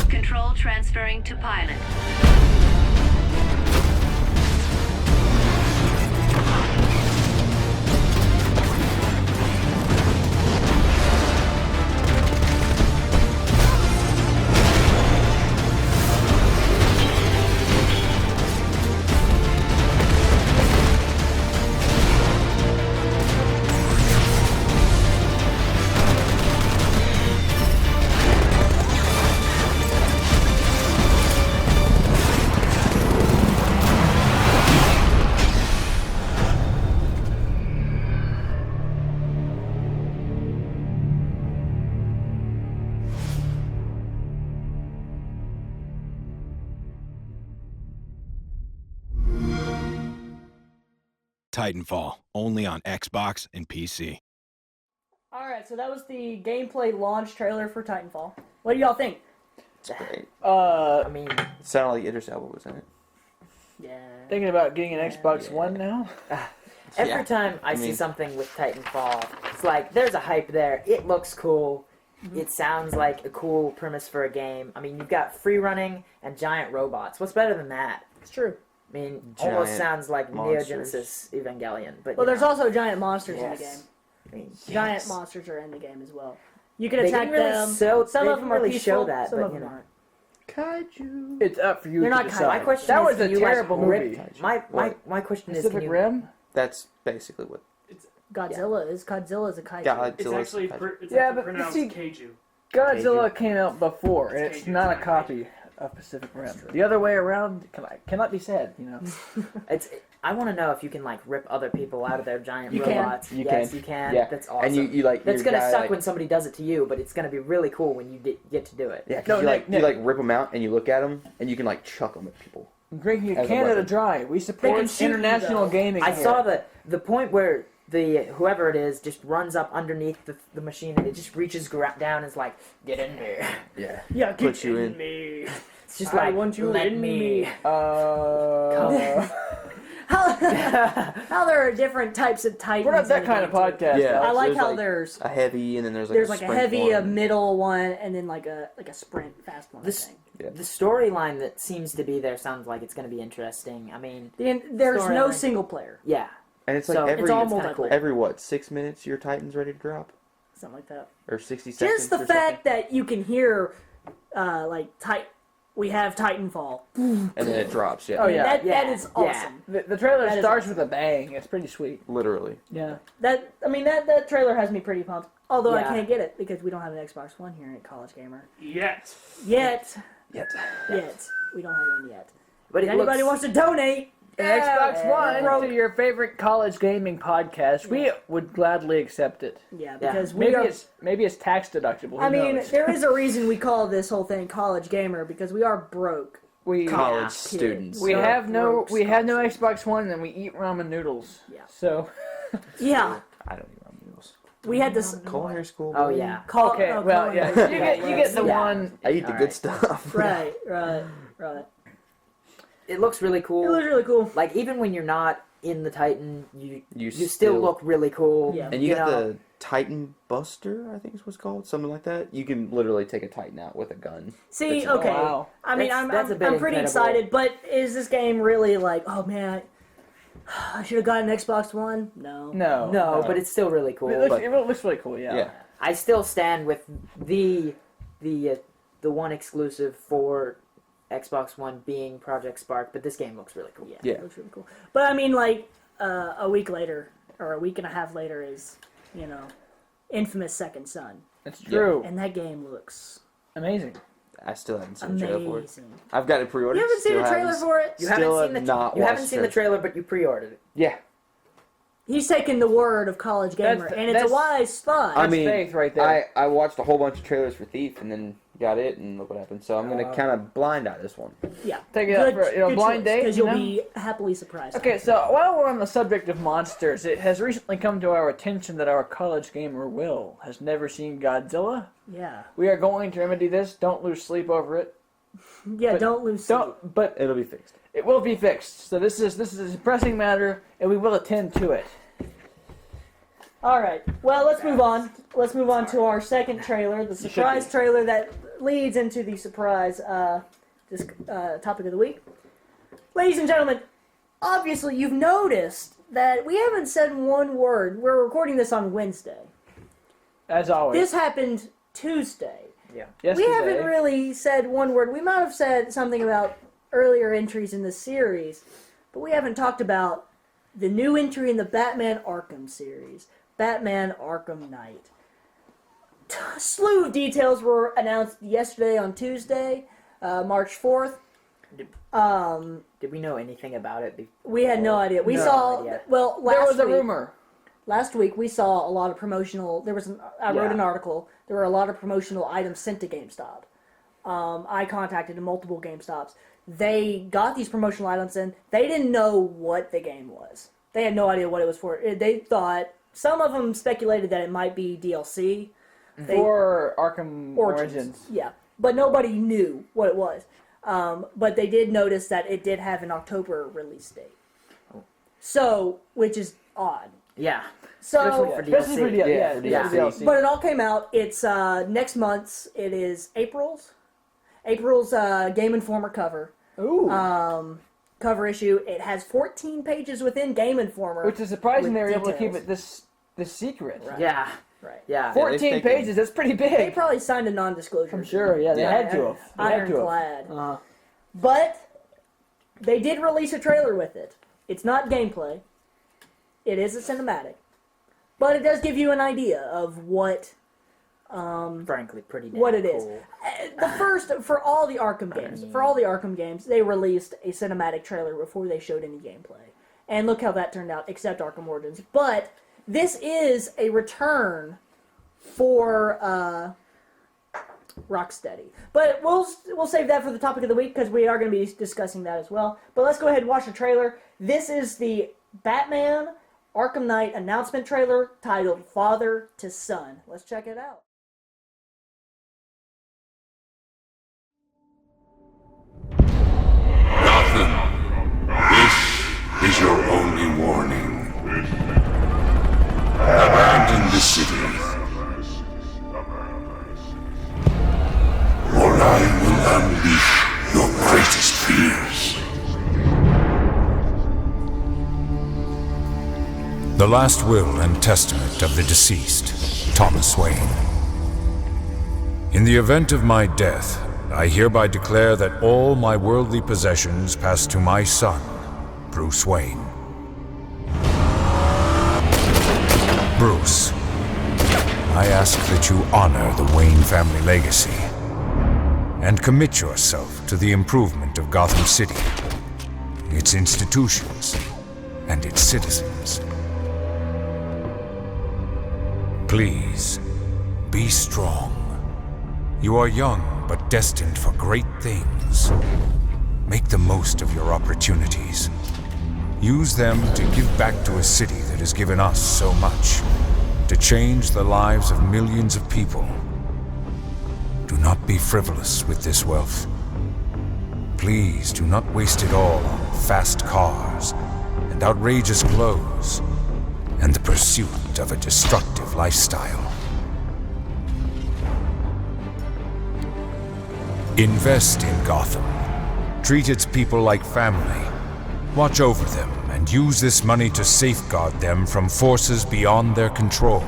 Control transferring to pilot. Titanfall, only on Xbox and PC. Alright, so that was the gameplay launch trailer for Titanfall. What do y'all think? It's great. I mean, It sounded like Idris Elba was in it. Yeah. Thinking about getting an Xbox One now? every Yeah. time I see mean- something with Titanfall, it's like there's a hype there. It looks cool. It sounds like a cool premise for a game. I mean, you've got free running and giant robots. What's better than that? It's true. I mean, Giant almost sounds like monsters. Neogenesis Evangelion. But Well, you there's know, also giant monsters in the game. yes. I mean, Giant yes. monsters are in the game as well. You can They attack didn't really them. show- some they of them didn't are really peaceful. show that, some but, of you them know. aren't. Kaiju. It's up for you They're to not decide. kind My question That is, was can a you, like, terrible rip- movie. My question is, Pacific can you, Rim? That's basically what. Godzilla is a kaiju. God. It's actually it's Yeah, actually but pronounced see- Kaiju. Godzilla came out before, and it's Kaiju, not a not copy of Pacific Rim. The other way around cannot be said, you know. I want to know if you can like rip other people out of their giant You can. robots. You yes, can. you can. Yeah. That's awesome. And you like. That's your gonna guy, suck like, when somebody does it to you, but it's gonna be really cool when you get to do it. Yeah, 'cause No, you like Nick. you like rip them out and you look at them and you can like chuck them at people. Drinking As a Canada weapon. Dry. We They support can shoot you, international though. gaming. I here. saw the point where the whoever it is just runs up underneath the machine and it just reaches down and is like, get in there. Yeah. Yeah, Put you in. me. It's just I like, want you let in me. me. How there are different types of titans. We're not in that the kind of game, too. podcast. Yeah. I like There's, how like, there's A heavy and then there's like there's a like a sprint heavy, a one. middle one, and then like a sprint fast one. This- I think. Yeah. The storyline that seems to be there sounds like it's going to be interesting. I mean, There's no Storyline. single player, yeah. And it's like So, every it's all kinda cool. multiplayer, every what 6 minutes your Titan's ready to drop something like that. or 60 seconds. Just the or fact that you can hear, we have Titanfall. something. And then it drops. Yeah. Oh, yeah. That Yeah. is Yeah. awesome. The trailer That is starts awesome. with a bang. It's pretty sweet. Literally. Yeah. That trailer has me pretty pumped. Although I Yeah. can't get it because we don't have an Xbox One here at College Gamer Yet. yet. Yet. We don't have one yet. But If anybody wants to donate, An Xbox One broke. to your favorite college gaming podcast, we would gladly accept it. Yeah, Yeah. because we Maybe it's tax deductible. Who I mean, knows? there is a reason we call this whole thing College Gamer because we are broke. we College Yeah. students. we So have no broke we have no scholars. Xbox One and we eat ramen noodles. Yeah. So Yeah, I don't even know noodles. we had this. Culinary school. Oh, baby. yeah. okay, well yeah, you get the Yeah. one. I eat the All good right. stuff. Right. It looks really cool. It was really cool. Like, even when you're not in the Titan, you You still still- look really cool. Yeah. And you got know? the Titan Buster, I think is what's called, something like that. You can literally take a Titan out with a gun. See, That's- okay. wow. I mean, That's a bit I'm pretty incredible. excited, but is this game really like? Oh man, I should have gotten an Xbox One. No. No, But it's still really cool. it looks really cool. Yeah. Yeah. I still stand with the one exclusive for Xbox One being Project Spark, but this game looks really cool. Yeah. It looks really cool. But I mean, like a week later or a week and a half later is, infamous Second Son, It's true. and that game looks Amazing. I still haven't seen the trailer for it. amazing. I've got it pre-ordered. You haven't seen still a trailer for it? You Still haven't have seen not you haven't watched seen it. the trailer, but you pre-ordered it. Yeah. He's taken the word of College Gamer, That's- and it's a that's- wise thought. I That's mean, faith right there. I watched a whole bunch of trailers for Thief and then got it and look what happened. So I'm gonna kind of blind eye this one. Yeah. Take it out for a blind date, because you you'll know? be happily surprised. Okay, so while we're on the subject of monsters, it has recently come to our attention that our college gamer Will has never seen Godzilla. Yeah. We are going to remedy this. Don't lose sleep over it. Yeah. But Don't lose. sleep. Don't. But It'll be fixed. it will be fixed. So this is a pressing matter, and we will attend to it. All right. Well, let's move on. Let's move on to our second trailer, the surprise trailer that leads into the surprise topic of the week. Ladies and gentlemen, obviously you've noticed that we haven't said one word. We're recording this on Wednesday. As always. This happened Tuesday. Yesterday. We haven't really said one word. We might have said something about earlier entries in the series, but we haven't talked about the new entry in the Batman Arkham series, Batman Arkham Knight. A slew of details were announced yesterday on Tuesday, March 4th. Did we know anything about it? We had no idea. We No saw, idea. well, There last was a week, rumor. Last week we saw a lot of promotional. I wrote an article. There were a lot of promotional items sent to GameStop. I contacted multiple GameStops. They got these promotional items and they didn't know what the game was. They had no idea what it was for. They thought, some of them speculated that it might be DLC. For Arkham Origins. Yeah, but nobody knew what it was. But they did notice that it did have an October release date. So, which is odd. Yeah. So, Especially for Especially for DLC. DLC. Yeah, for yeah. DLC. but it all came out. It's next month's. It is April's Game Informer cover. Ooh. cover issue. It has 14 pages within Game Informer. Which is surprising with they were able to keep details. it this secret. Right. Yeah. Right. Yeah. 14 pages, that's pretty They big. probably signed a non-disclosure. I'm sure, yeah, they had to have. They had to have. Ironclad. Uh-huh. But they did release a trailer with it. It's not gameplay. It is a cinematic. But it does give you an idea of what Frankly, pretty damn what it is. cool. The first for all the Arkham games, they released a cinematic trailer before they showed any gameplay. And look how that turned out, except Arkham Origins. But this is a return for Rocksteady. But we'll save that for the topic of the week because we are going to be discussing that as well. But let's go ahead and watch the trailer. This is the Batman Arkham Knight announcement trailer titled Father to Son. Let's check it out. Gotham, this is your only warning. Abandon the city, or I will unleash your greatest fears. The last will and testament of the deceased, Thomas Wayne. In the event of my death, I hereby declare that all my worldly possessions pass to my son, Bruce Wayne. Bruce, I ask that you honor the Wayne family legacy and commit yourself to the improvement of Gotham City, its institutions, and its citizens. Please, be strong. You are young, but destined for great things. Make the most of your opportunities. Use them to give back to a city that has given us so much, to change the lives of millions of people. Do not be frivolous with this wealth. Please do not waste it all on fast cars and outrageous clothes and the pursuit of a destructive lifestyle. Invest in Gotham. Treat its people like family. Watch over them and use this money to safeguard them from forces beyond their control.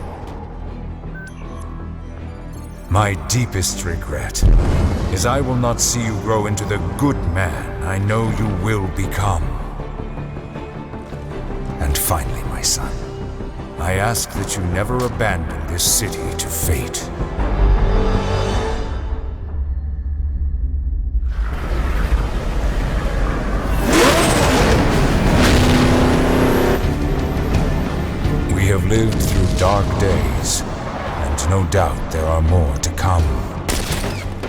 My deepest regret is I will not see you grow into the good man I know you will become. And finally, my son, I ask that you never abandon this city to fate. We have lived through dark days, and no doubt there are more to come.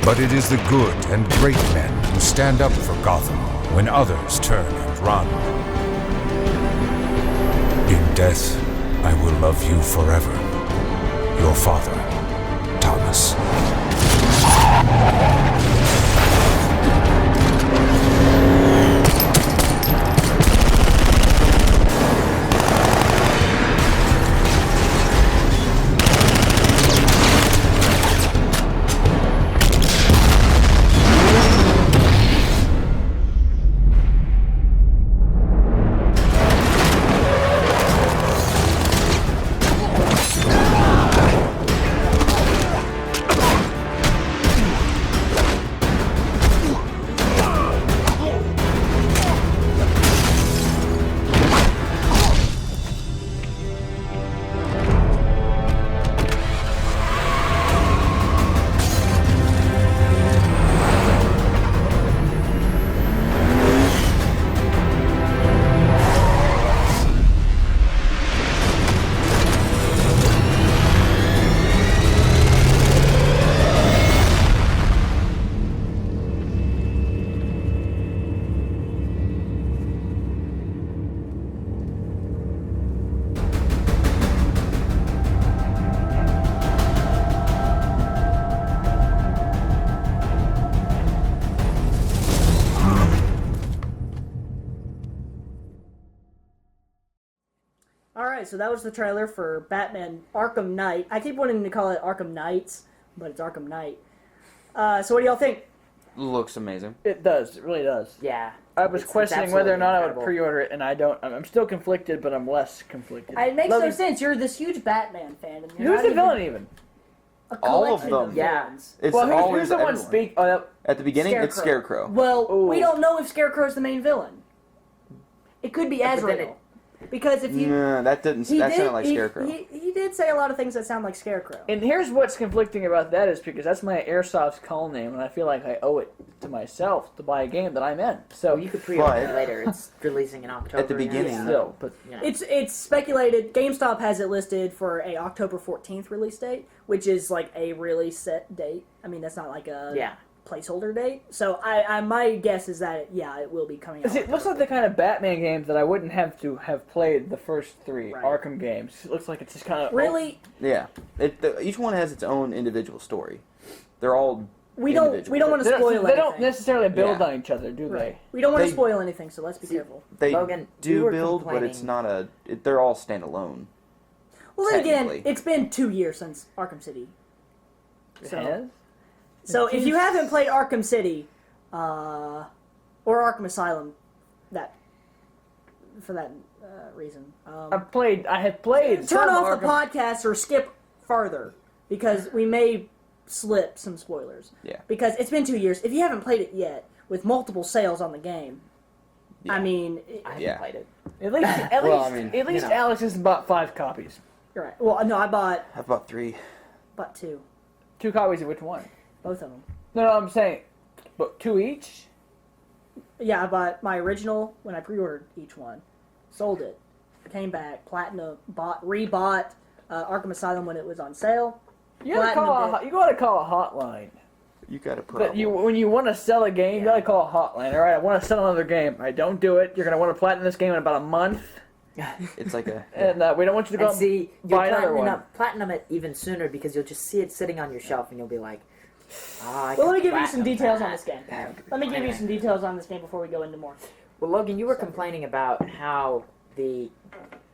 But it is the good and great men who stand up for Gotham when others turn and run. In death, I will love you forever. Your father, Thomas. Alright, so that was the trailer for Batman Arkham Knight. I keep wanting to call it Arkham Knights, but it's Arkham Knight. So what do y'all think? Looks amazing. It does. It really does. Yeah. I was It's questioning whether or not I would absolutely pre-order it, and I don't. I'm still conflicted, but I'm less conflicted. It makes no Logan- sense. You're this huge Batman fan, and you're Who's not the villain even? a All of collection them. Yeah. villains. It's Well, always who's the one everyone. speak? Oh, that, At the beginning, it's Scarecrow. Well, Ooh. we don't know if Scarecrow's the main villain. It could be But then Azrael. Because if you Nah, that didn't. That sounded like Scarecrow. He did say a lot of things that sound like Scarecrow. and here's what's conflicting about that is because that's my Airsoft's call name, and I feel like I owe it to myself to buy a game that I'm in. So Well, you could pre-order it But- later. It's releasing in October. At the beginning, now, still, but you know. It's speculated. GameStop has it listed for a October 14th release date, which is like a really set date. I mean, that's not like a Yeah. placeholder date. So I my guess is that it will be coming out. it looks like the kind of Batman games that I wouldn't have to have played the first three Right. Arkham games. It looks like it's just kind of Really, Yeah, each one has its own individual story. They're all we don't want to spoil anything. They don't necessarily build Yeah. on each other, do Right. We don't want to spoil anything, so let's be careful. They Logan, you do were build, but it's complaining- not they're all standalone. Well, then again, Technically. it's been 2 years since Arkham City. they? It has? So if you haven't played Arkham City, or Arkham Asylum, for that reason, I have played. turn some off Arkham. the podcast or skip farther because we may slip some spoilers. Yeah. Because it's been 2 years. If you haven't played it yet, with multiple sales on the game, I mean, I haven't Yeah. played it. At least, Well, I mean, at least you know. Alex has bought 5 copies. you're right. Well, no, I bought I've bought 3. two, 2 copies of which one? both of them. No, I'm saying, but 2 each. Yeah, I bought my original when I pre-ordered each one, sold it, came back, platinum, rebought Arkham Asylum when it was on sale. You gotta call a hotline. You got a problem. But when you want to sell a game, you gotta call a hotline. All right, I want to sell another game. All right, don't do it. You're gonna want to platinum this game in about a month, It's like a and we don't want you to go And see, you'll buy another one. platinum it even sooner because you'll just see it sitting on your shelf and you'll be like, I Well, let me can give you some platinum details that. on this game. Let me give you some details on this game before we go into more. Well, Logan, you were complaining about how the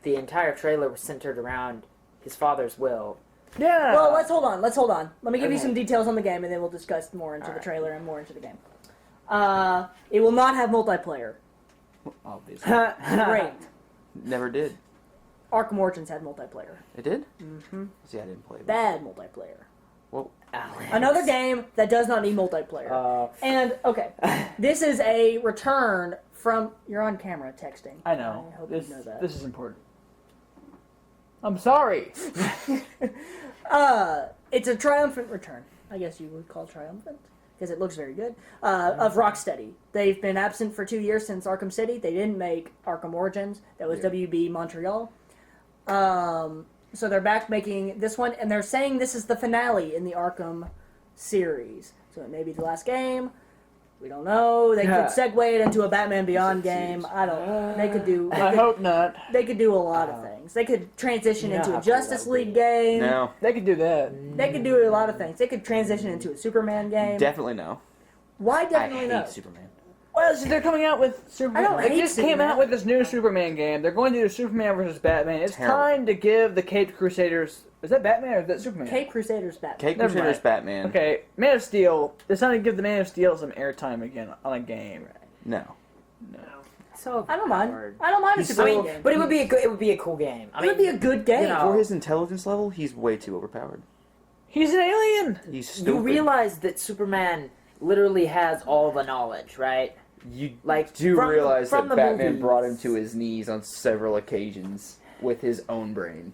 entire trailer was centered around his father's will. Yeah. Well, let's hold on. Let me give you Okay. some details on the game, and then we'll discuss more into the Alright. trailer and more into the game. It will not have multiplayer. obviously Great. never did. Arkham Origins had multiplayer. It did. See, I didn't play. It. Bad multiplayer. Well, Alex. Another game that does not need multiplayer. And okay, this is a return from. You're on camera texting. I know. I hope This, you know that. this is important. I'm sorry. It's a triumphant return. I guess you would call it triumphant because it looks very good. Of Rocksteady. They've been absent for 2 years since Arkham City. They didn't make Arkham Origins. That was WB Montreal. So they're back making this one, and they're saying this is the finale in the Arkham series. So it may be the last game. We don't know. They could segue it into a Batman Beyond game. I don't. They could do. I hope not. They could do a lot of things. They could transition You know into how a cool Justice that would League be. game. no, They could do that. They could do a lot of things. They could transition into a Superman game. definitely no. Why I definitely hate no? Superman. Well, see, they're coming out with Superman. I don't They hate just came Superman. out with this new Superman game. They're going to do Superman versus Batman. It's Terrible. time to give the Caped Crusaders. Is that Batman or is that Superman? Cape Crusaders Batman. Cape Never Crusaders mind. Batman. Okay, Man of Steel. It's time to give the Man of Steel some airtime again on a game. No. So I don't mind. hard. I don't mind a I Superman mean, game. but it would be a cool game. I It mean, would be a good game. you know, For his intelligence level, he's way too overpowered. He's an alien. He's stupid. you realize that Superman literally has all the knowledge, right? You Like, do from- realize from that the Batman movies. brought him to his knees on several occasions with his own brain.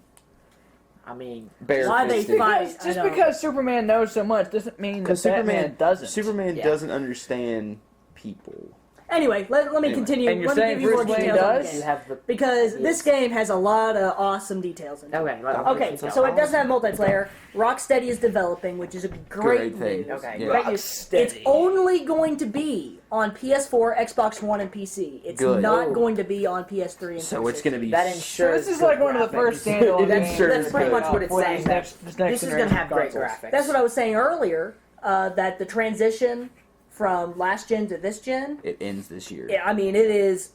I mean, Why they Bare-fisted. fight? Just I know. because Superman knows so much doesn't mean that Because Batman doesn't. Superman Yeah. doesn't understand people. Anyway, let me Anyway. continue. And you're Let me saying give you more Bruce Wayne details on the does? game. you have the Because Yes. this game has a lot of awesome details in it. okay. Well, Okay, so it doesn't have multiplayer. Rocksteady is developing, which is a great thing. news. Okay. Yeah. Great news. Rocksteady. It's only going to be on PS4, Xbox One, and PC. It's Good. not Oh. going to be on PS3 and So it's going to be That So ensures. this is good like one of the graphics. first standalone That's- games. that's pretty much what it's for saying. This next This is going to generation have great consoles. graphics. That's what I was saying earlier. That the transition from last gen to this gen. It ends this year. Yeah, I mean, it is.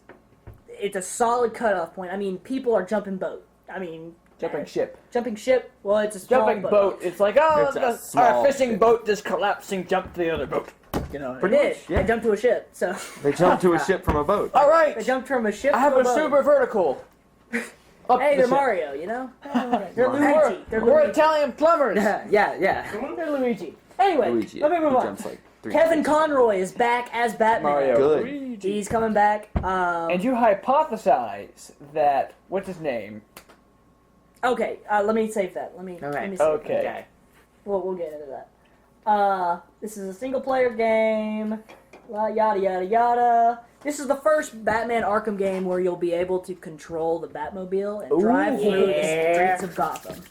It's a solid cutoff point. I mean, people are jumping boat. I mean, Jumping ship. jumping ship. Well, it's a small Jumping boat. It's like, It's a our small fishing ship. boat is collapsing. Jump to the other boat. You know. They did. yeah. They jumped to a ship. So They jumped to a ship from a boat. All right. they jumped from a ship. I have to a boat. super vertical. Up Hey, the they're ship. Mario. You know. They're We're, Luigi. They're we're Luigi. Italian plumbers. yeah. They're Luigi. Anyway, Luigi, let me move he on. jumps like 3 Kevin feet. Conroy is back as Batman. Mario. Good. Luigi. He's coming back. And you hypothesize that what's his name? Okay, let me save that. Let me save that. Okay. We'll get into that. This is a single player game. Yada yada yada. This is the first Batman Arkham game where you'll be able to control the Batmobile and drive through the streets of Gotham.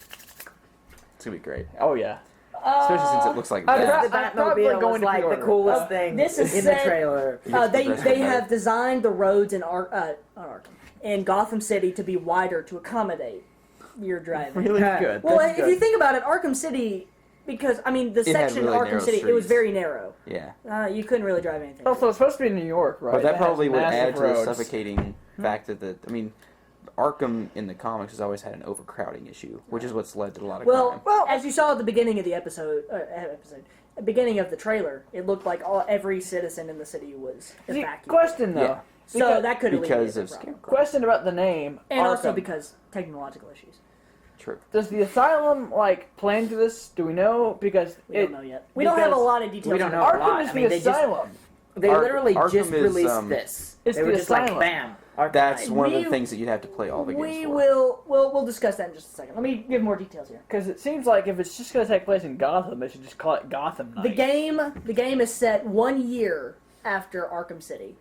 It's gonna be great, Oh yeah. especially since it looks like I'm that. prob- The I'm probably Batmobile going was to like the pre-order. coolest thing This is in the set- trailer. They have designed the roads in in Gotham City to be wider to accommodate your driving. Really good. Well, That's if good. you think about it, Arkham City, because I mean the It had section really Arkham narrow City, it was streets. very narrow. Yeah, You couldn't really drive anything. Also, it's supposed to be in New York, right? but that has probably would massive add to the roads. suffocating fact that I mean, Arkham in the comics has always had an overcrowding issue, which is what's led to a lot of crime. Well, as you saw at the beginning of the beginning of the trailer, it looked like every citizen in the city was See, evacuated. question though. Yeah. So that could because alleviate of the problem. Question about the name. And also Arkham. because technological issues. True. Does the asylum play into this? Do we know? Because We don't know yet. We don't have a because lot of details. we don't on know it. a lot. Arkham is I the mean, they just- asylum. They literally Arkham just is, released this. It's They the were just asylum. like, bam. Arkham That's Knight. one of We- the things that you'd have to play all the games We for. we'll discuss that in just a second. Let me give more details here. Because it seems like if it's just going to take place in Gotham, they should just call it Gotham Knight. The game is set 1 year after Arkham City.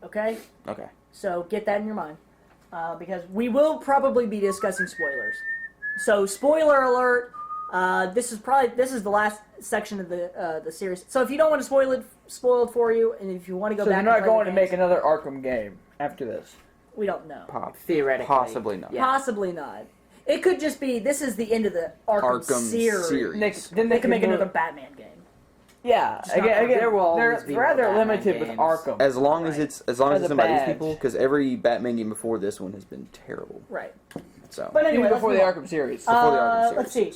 Okay, Okay. so get that in your mind, because we will probably be discussing spoilers. So spoiler alert. This is the last section of the series. So if you don't want to spoil it for you, and if you want to go So back, they're not and play going the to make games, another Arkham game after this. we don't know. Theoretically. Possibly not. Yeah. Possibly not. It could just be this is the end of the Arkham series. Then They can make do- another Batman game. Yeah, It's not- again, there will always they're be more rather Batman limited with games. Arkham. As long as it's As it's a about these badge. people, because every Batman game before this one has been terrible. Right. So But anyway, Even before the let's move Arkham series. Before the Arkham on. Let's see.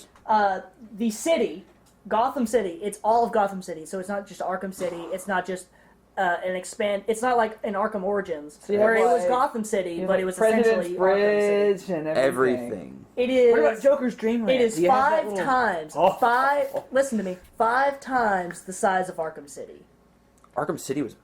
The city, Gotham City. It's all of Gotham City. So it's not just Arkham City. It's not just It's not like in Arkham Origins So you where have, it was like- Gotham City, You have, but like, it was President's essentially Arkham Bridge City. and everything. It is. What about Joker's Dreamland? It is Do you have that 5 little- times. Oh. Listen to me. 5 times the size of Arkham City. Arkham City was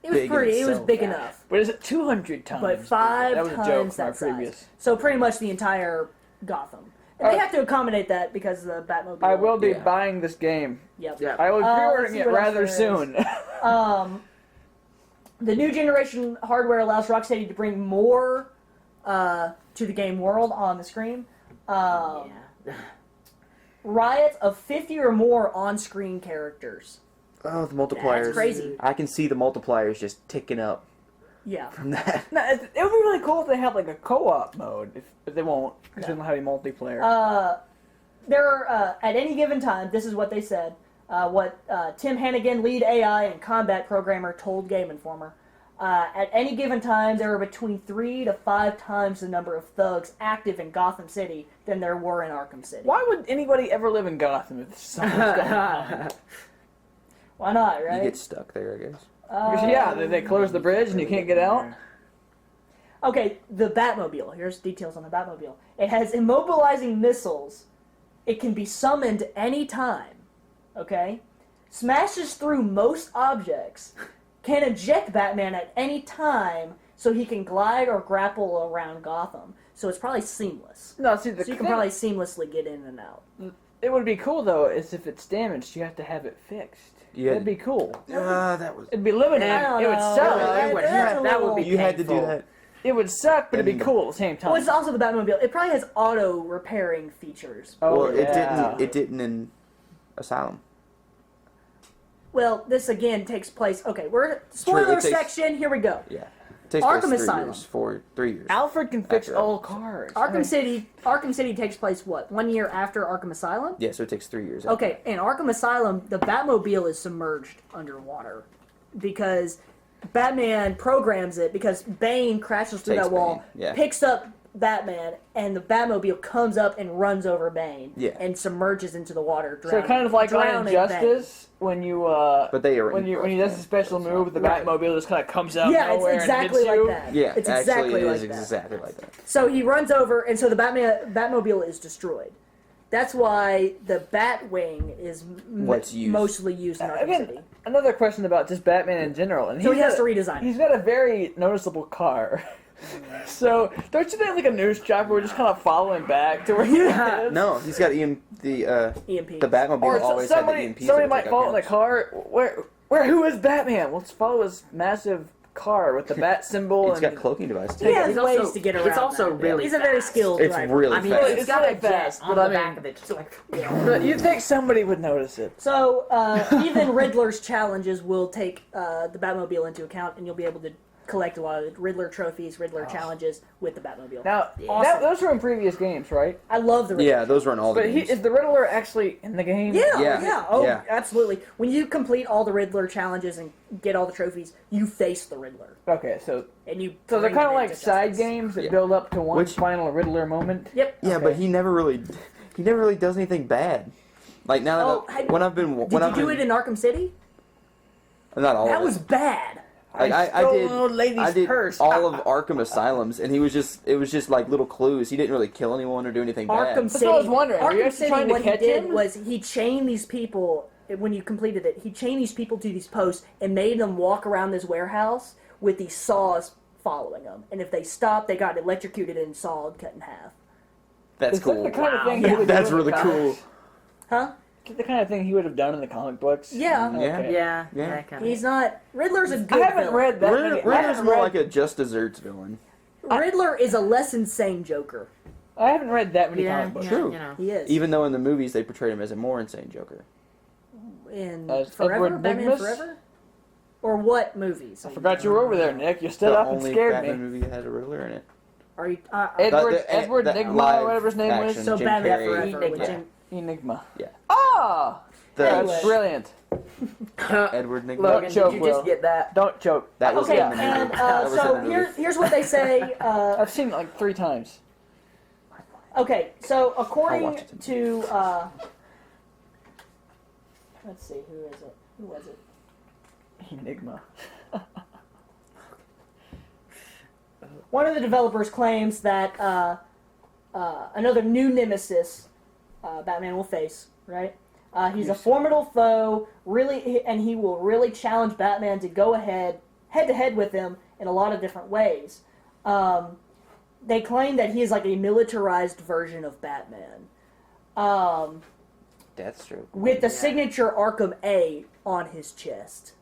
It was big in pretty. It was itself. big enough. But is it 200 times? But bigger? 5 That was a joke times from our that size. previous. So pretty much the entire Gotham. And they have to accommodate that because of the Batmobile. I will be Yeah. buying this game. Yep. Yeah. I will be let's pre-ordering see it what else rather there is. soon. The new generation hardware allows Rocksteady to bring more to the game world on the screen. Yeah. Riots of 50 or more on-screen characters. Oh, the multipliers. That's crazy. I can see the multipliers just ticking up Yeah. from that. No, it would be really cool if they had like a co-op mode. If they won't, because they don't have any multiplayer. There are, at any given time, this is what they said, what Tim Hannigan, lead AI and combat programmer, told Game Informer. At any given time, there are between 3 to 5 times the number of thugs active in Gotham City than there were in Arkham City. Why would anybody ever live in Gotham if something's going on? Why not, right? You get stuck there, I guess. Because, yeah, they close the bridge and you can't get out. Okay, the Batmobile. Here's details on the Batmobile. It has immobilizing missiles. It can be summoned any time. Okay? Smashes through most objects. Can eject Batman at any time so he can glide or grapple around Gotham. So it's probably seamless. No, see, the So you can thing- probably seamlessly get in and out. It would be cool, though, is if it's damaged, you have to have it fixed. Yeah. That'd be cool. That was. It'd be limited. I don't It would know. suck. That would be You had to do painful. that. It would suck, but it'd be And- cool at the same time. Well, it's also the Batmobile. It probably has auto repairing features. Oh, Well, yeah. it didn't in Asylum. Well, this again takes place. Okay, we're True, spoiler it takes- section. Here we go. Yeah. It takes Arkham place 3 Asylum. years, 3 years. Alfred can fix After all cars. Arkham City takes place what? 1 year after Arkham Asylum? Yeah, so it takes 3 years. Okay, in Arkham Asylum, the Batmobile is submerged underwater because Batman programs it because Bane crashes through Takes that wall, Bane, yeah. picks up Batman, and the Batmobile comes up and runs over Bane, Yeah. and submerges into the water. So kind of like Iron drowning Justice when you But they are when he does a special move, the Right. Batmobile just kind of comes out Yeah, of nowhere it's exactly and hits you. like that. Yeah, it's actually, exactly it like is that. exactly like that. So he runs over, and so the Batmobile is destroyed. That's why the Batwing is What's used. mostly used in Arkham Again, City. another question about just Batman in general. And So he has got to redesign it. He's got a very noticeable car. So don't you think like a news chopper would just kind of follow him back to where he Yeah. is? No, he's got EMP. The EMPs. Batmobile Or always somebody, had the EMPs. somebody that might take out follow in the cameras. car. Who is Batman? Let's follow his massive car with the bat symbol. It's and got cloaking device too. He has He's ways also- to get around. it's also that. really He's a very fast. skilled It's driver. really I mean, fast. it's It's got really a jet fast, on but I the back mean- of it, just like. But you'd think somebody would notice it. So even Riddler's challenges will take the Batmobile into account, and you'll be able to collect a lot of Riddler trophies, Riddler challenges with the Batmobile. Now, Awesome. those were in previous games, right? I love the Riddler. Yeah, those were in all the But games. is the Riddler actually in the game? Yeah, Yeah. yeah, oh, Yeah. absolutely. When you complete all the Riddler challenges and get all the trophies, you face the Riddler, Okay, so and you. they're bring kind of him like into side justice. games that Yeah. build up to one Which- final Riddler moment. Yep. Yeah, Okay. but he never really does anything bad. Like now that Oh, when I've been Did when you I've do been, it in Arkham City? not all That of it. was bad. Like I stole did an old lady's I did purse. all of Arkham Asylums, and it was just like little clues. He didn't really kill anyone or do anything Arkham bad. City. what I was wondering. Were you Arkham actually City, trying to what catch he did him? was he chained these people. When you completed it, he chained these people to these posts and made them walk around this warehouse with these saws following them. And if they stopped, they got electrocuted and sawed, cut in half. That's Is that cool. the kind of thing Yeah. he would do That's in the really comics? cool. Huh? Is that the kind of thing he would have done in the comic books? Yeah. Okay. Yeah, Yeah. that kind of. He's not. Riddler's a I good haven't villain. read that many. I Riddler's haven't more read, like a just desserts villain. Riddler is a less insane Joker. I haven't read that many Yeah, comic books. True. You know. He is. Even though in the movies they portrayed him as a more insane Joker. in As Forever, Edward Batman Nygma? Forever, or what movies? I forgot you were over there, Nick. You stood The up and only scared Batman me. movie that had a Riddler in it. Are you? Edward that Nygma, live or whatever his name was. action, So Jim Batman Carrey. Forever with Enigma. Jim. Enigma. Yeah. Ah! That's Anyway. brilliant. Edward Nygma. Logan, choke, did you Will. just get that? Don't choke. That was Okay, in the movie. and That was so in the movie. here's what they say. I've seen it like 3 times. Okay, so I'll according watch it to let's see, who is it? Who was it? Enigma. One of the developers claims that another new nemesis Batman will face. Right? He's a formidable foe, really, and he will really challenge Batman to go head to head with him in a lot of different ways. They claim that he is like a militarized version of Batman. Deathstroke. With the signature Arkham A on his chest.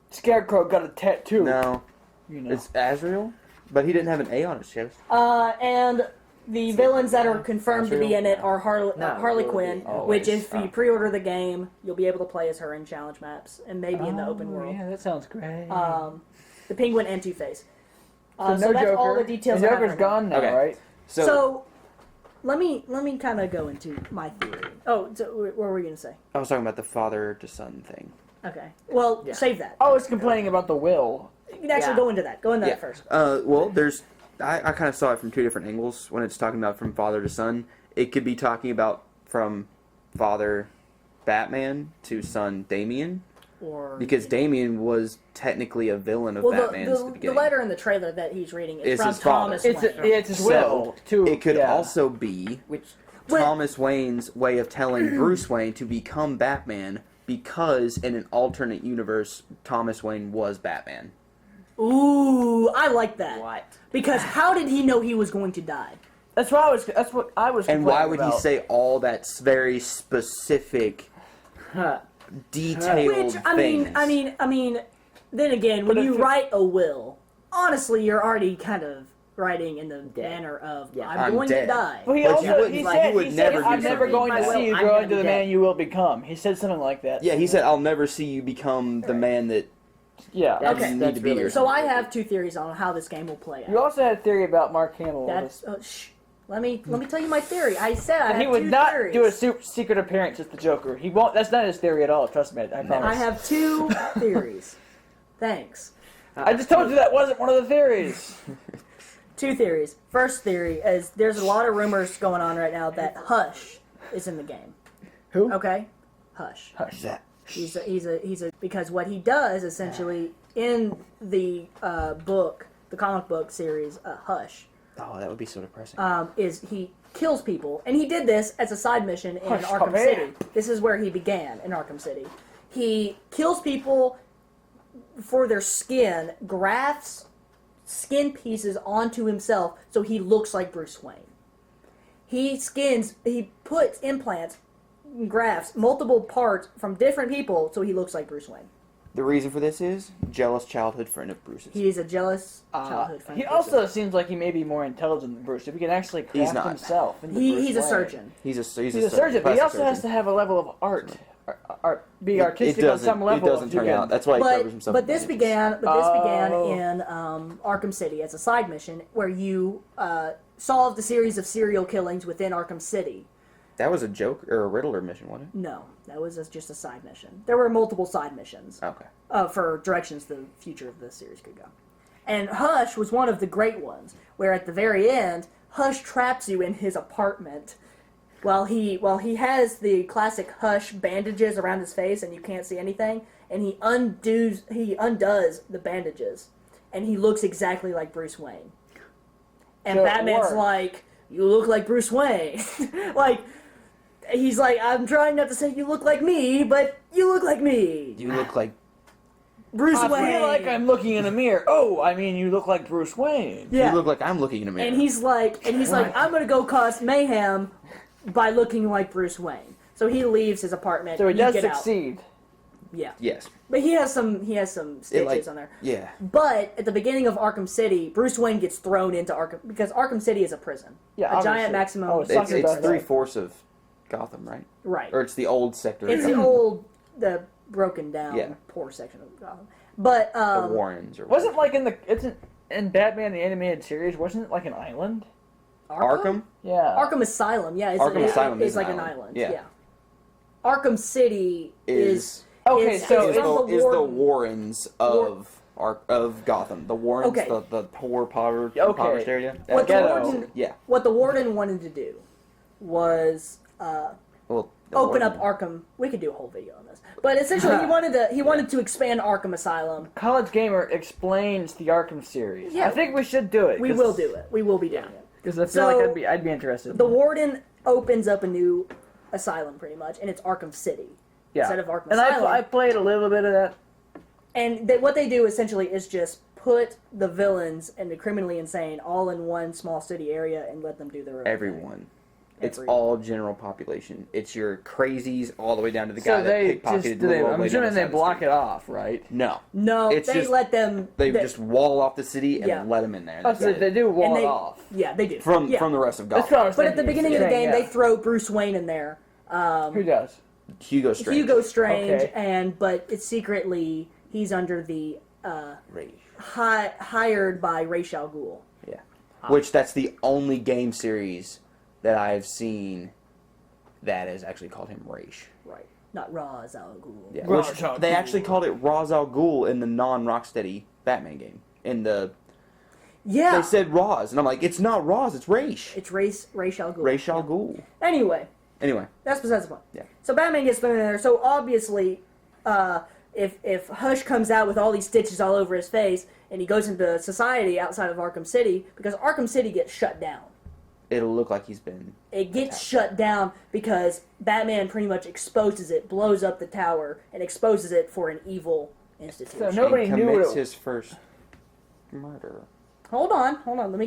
Scarecrow got a tattoo. No, You know. it's Azrael, but he didn't have an A on his chest. And the villains that are confirmed to be in it are Harley Quinn, Always. which if you pre-order the game, you'll be able to play as her in challenge maps and maybe in the open Oh, world. Yeah, that sounds great. The Penguin and Two-Face. so So no that's Joker. all the details. The I have Joker's right now. gone now, Okay. right? So let me kind of go into my theory. Oh, so what were we gonna say? I was talking about the father to son thing. Okay. Well, save that. I was complaining about the will. You can actually go into that. Go into that first. Well, there's. I kind of saw it from 2 different angles when it's talking about from father to son. It could be talking about from father Batman to son Damian. Or Because Damian was technically a villain of well, Batman at the the beginning. letter in the trailer that he's reading is It's from his father. Thomas It's Wayne. it's his will too. It could yeah. also be Thomas Wayne's way of telling Bruce Wayne to become Batman because in an alternate universe, Thomas Wayne was Batman. Ooh, I like that. What? Because how did he know he was going to die? That's what I was. And why complaining would about. he say all that very specific, detailed Which things? I mean. Then again, when But you if- write a will, honestly, you're already kind of writing in the manner of Yeah. I'm I'm going dead. to die. Well, he But also you wouldn't- he like, said you would he said never I'm do never something going like to that. see you I'm grow gonna into be the dead. man you will become. He said something like that. Yeah, he said, "I'll never see you become the man that Yeah. That's- Okay. you that's need to be." really- or So I something. have 2 theories on how this game will play You out. also had a theory about Mark Hamill. That's shh. Let me tell you my theory. I said I And have he would 2 not theories. do a secret appearance as the Joker. He won't. That's not his theory at all. Trust me. I promise. I have 2 theories. Thanks. I just told you that wasn't one of the theories. Two theories. First theory is there's a lot of rumors going on right now that Hush is in the game. Who? Okay, Hush. Hush. He's a because what he does essentially in the book, the comic book series, Hush, Oh, that would be so depressing. is he kills people, and he did this as a side mission in Hush, Arkham come here. City. This is where he began in Arkham City. He kills people for their skin, grafts skin pieces onto himself so he looks like Bruce Wayne. He puts implants, grafts, multiple parts from different people so he looks like Bruce Wayne. The reason for this is jealous childhood friend of Bruce's. He's a jealous childhood friend. He of Bruce's. also seems like he may be more intelligent than Bruce. If he can actually He's craft not. himself into Bruce He's a Wayne. surgeon. He's a He's a surgeon, but he plastic also has to surgeon. have a level of art. Be artistic it on some level. It doesn't if you turn can- out. That's why he covers himself. But in this bandages. began Oh. in Arkham City as a side mission where you solved a series of serial killings within Arkham City. That was a joke or a Riddler mission, wasn't No, that was just a side mission. There were multiple side missions it? Okay. for directions the future of the series could go. And Hush was one of the great ones, where at the very end, Hush traps you in his apartment while he has the classic Hush bandages around his face and you can't see anything, and he undoes the bandages, and he looks exactly like Bruce Wayne. And So it Batman's worked. like, "You look like Bruce Wayne." Like, he's like, "I'm trying not to say you look like me, but you look like me." You look like Bruce I Wayne. feel like I'm looking in a mirror. Oh, I mean, you look like Bruce Wayne. Yeah. you look like I'm looking in a mirror. And he's like, "I'm gonna go cause mayhem by looking like Bruce Wayne." So he leaves his apartment. So he and you does get out. succeed. Yeah, yes. but he has some stitches like- on there. Yeah. But at the beginning of Arkham City, Bruce Wayne gets thrown into Arkham because Arkham City is a prison. Yeah, a obviously. giant maximum. Oh, It's, Sucker it's does that. 3/4 of Gotham, right? Right. Or it's the old sector. It's the old, the broken down, Yeah. poor section of Gotham. But the Warrens or Wasn't like in Batman the animated series? Wasn't it like an island? Arkham? Yeah. Arkham Asylum, yeah, it's Arkham Asylum is is like an an island. island. Yeah. Yeah. Arkham City Is Okay, is, so is is from the, is the Warden. Warrens of Gotham. The Warrens, Okay. the poor Okay. impoverished area. What the, Ghetto. warden, Yeah. what the warden wanted to do was Well, the open Warden- up Arkham. We could do a whole video on this, but essentially he wanted to expand Arkham Asylum. College Gamer explains the Arkham series. Yeah. I think we should do it. We will do it. We will be doing it. Because I feel So, like I'd be interested. The warden opens up a new asylum, pretty much, and it's Arkham City instead of Arkham and Asylum. I played a little bit of that. And what they do essentially is just put the villains and the criminally insane all in one small city area and let them do their own thing. Everyone. It's Everyone. all general population. It's your crazies all the way down to the So guy they that pickpocketed just the little old I'm lady on assuming the they side of the block street. it off, right? No. No, It's they just- let them. They just wall off the city and Yeah. let them in there. Oh, That's so it. they do wall and it they, off. Yeah, they do. From yeah. the rest of That's Gotham. what I was But at the thinking. beginning of the game, Yeah. they throw Bruce Wayne in there. Who does? Hugo Strange. Hugo Strange, Okay. but it's secretly he's under the Rage. hired by Ra's al Ghul. Yeah. Which that's the only game series that I've seen that has actually called him Raish. Right. Not Ra's al Ghul. Yeah. Ra's Which al they Ghul. actually called it Ra's al Ghul in the non-Rocksteady Batman game. In the Yeah. they said Ra's, and I'm like, it's not Ra's, it's Raish. It's Ra's al Ghul. Ra's al Ghul. Anyway, Anyway, that's besides the point. Yeah. So Batman gets thrown in there. So obviously, if Hush comes out with all these stitches all over his face, and he goes into society outside of Arkham City, because Arkham City gets shut down. it'll look like he's been. It gets shut down because Batman pretty much exposes it, blows up the tower, and exposes it for an evil institution. So nobody and knew commits it. his first murder. Hold on.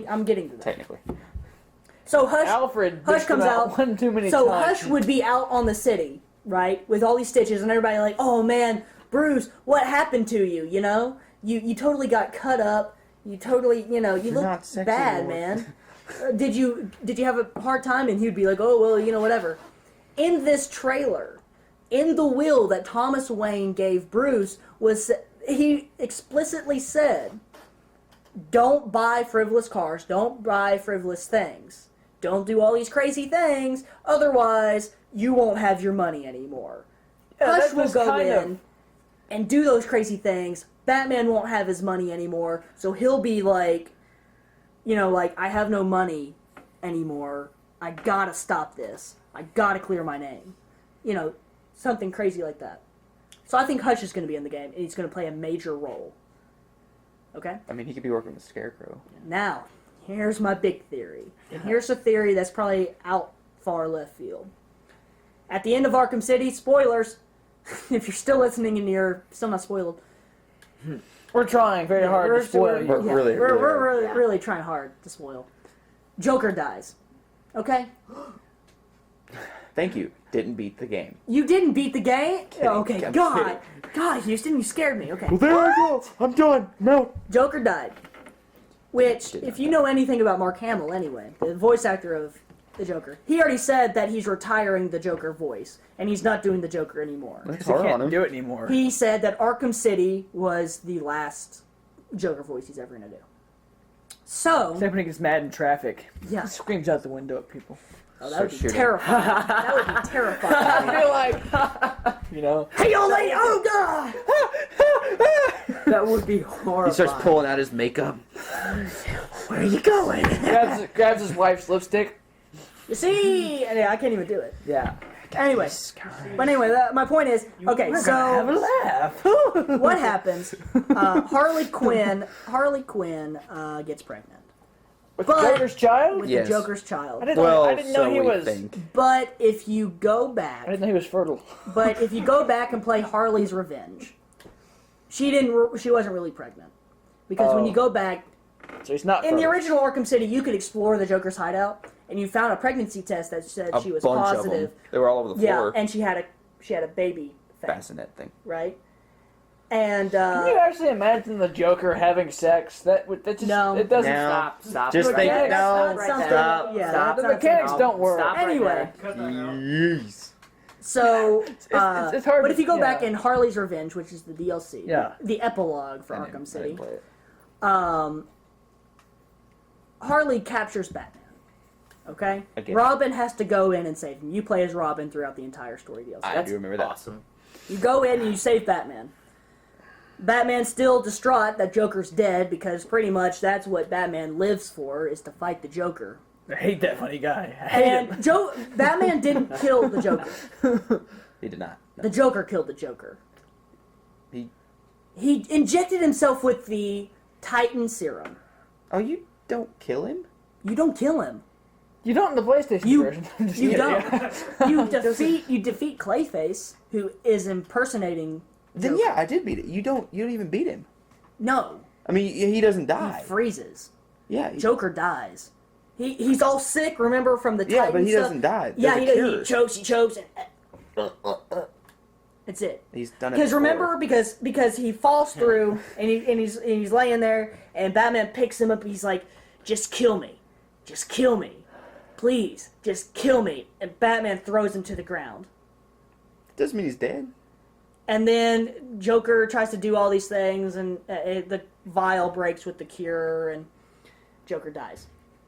I'm getting to that. Technically, So Hush Alfred Hush did comes come out. one too many So times. Hush would be out on the city, right, with all these stitches, and everybody like, "Oh man, Bruce, what happened to you? You know, you totally got cut up. You totally, you You're look not sexy bad, anymore." man. Did you have a hard time?" And he'd be like, "Oh well, whatever." In this trailer, in the will that Thomas Wayne gave Bruce, he explicitly said, "Don't buy frivolous cars. Don't buy frivolous things. Don't do all these crazy things. Otherwise, you won't have your money anymore." Yeah, Hush that will was go kind in of- and do those crazy things. Batman won't have his money anymore, so he'll be like you know, like, I have no money anymore. I gotta stop this. I gotta clear my name. You know, something crazy like that. So I think Hutch is going to be in the game, and he's going to play a major role. Okay? I mean, he could be working with Scarecrow. Now, here's my big theory. And here's a theory that's probably out far left field. At the end of Arkham City, spoilers, if you're still listening and you're still not spoiled. We're trying very hard to spoil you. We're really trying hard to spoil. Joker dies. Okay? Thank you. Didn't beat the game. You didn't beat the game? Kidding. Okay, I'm God. God, Houston, you scared me. Okay. Well, there I go. I'm done. No. Joker died. Which, if you know anything about Mark Hamill anyway, the voice actor of the Joker, he already said that he's retiring the Joker voice, and he's not doing the Joker anymore. That's He hard on can't him. do it anymore. He said that Arkham City was the last Joker voice he's ever going to do. So, Except when he gets mad in traffic. yeah. He screams out the window at people. Oh, that would be shooting. terrifying. That would be terrifying. I feel like, you know. Hey, old lady! Oh, God! That would be horrifying. He starts pulling out his makeup. Where are you going? grabs his wife's lipstick. You see? Yeah, I can't even do it. Yeah. Anyway. But anyway, my point is, okay, We're gonna have a laugh. what happens? Harley Quinn gets pregnant. With the Joker's child? With Yes. the Joker's child. I didn't know so he we was. think. But if you go back, I didn't know he was fertile. but if you go back and play Harley's Revenge, she wasn't really pregnant, because when you go back So he's not in the fertile. original Arkham City, you could explore the Joker's hideout, and you found a pregnancy test that said A she was bunch of positive. them. They were all over the Yeah, floor. and she had a baby thing, Bassinet thing. right? And Can you actually imagine the Joker having sex? That just No. it doesn't. No. Stop. Just right think- there. no, Right something- there. stop. Yeah, Stop. The that's mechanics No, don't work. Stop right Anyway. there. Cut that out. Jeez. So, it's hard. but to- if you go back yeah. in Harley's Revenge, which is the DLC, Yeah. the epilogue for I Arkham didn't City, play it. Harley captures Batman. Okay, Again. Robin has to go in and save him. You play as Robin throughout the entire story DLC. I do remember that. Awesome. You go in and you save Batman. Batman's still distraught that Joker's dead, because pretty much that's what Batman lives for, is to fight the Joker. I hate that funny guy. I hate him. And Batman didn't kill the Joker. He did not. No. The Joker killed the Joker. He. He injected himself with the Titan serum. Oh, you don't kill him? You don't kill him. You don't in the PlayStation You- version. I'm just You kidding. don't. You defeat Clayface, who is impersonating. Then Joker. yeah, I did beat it. You don't even beat him. No, I mean, he doesn't die. he freezes. Yeah. Joker dies. He's all sick. Remember from the Yeah, Titan but he stuff? doesn't die. Yeah, There's a he cure. chokes. He chokes. And, that's it. He's done it. Because before. remember, because he falls through and he's laying there, and Batman picks him up. And he's like, "Just kill me, please, just kill me." And Batman throws him to the ground. Doesn't mean he's dead. And then Joker tries to do all these things, and the vial breaks with the cure, and Joker dies.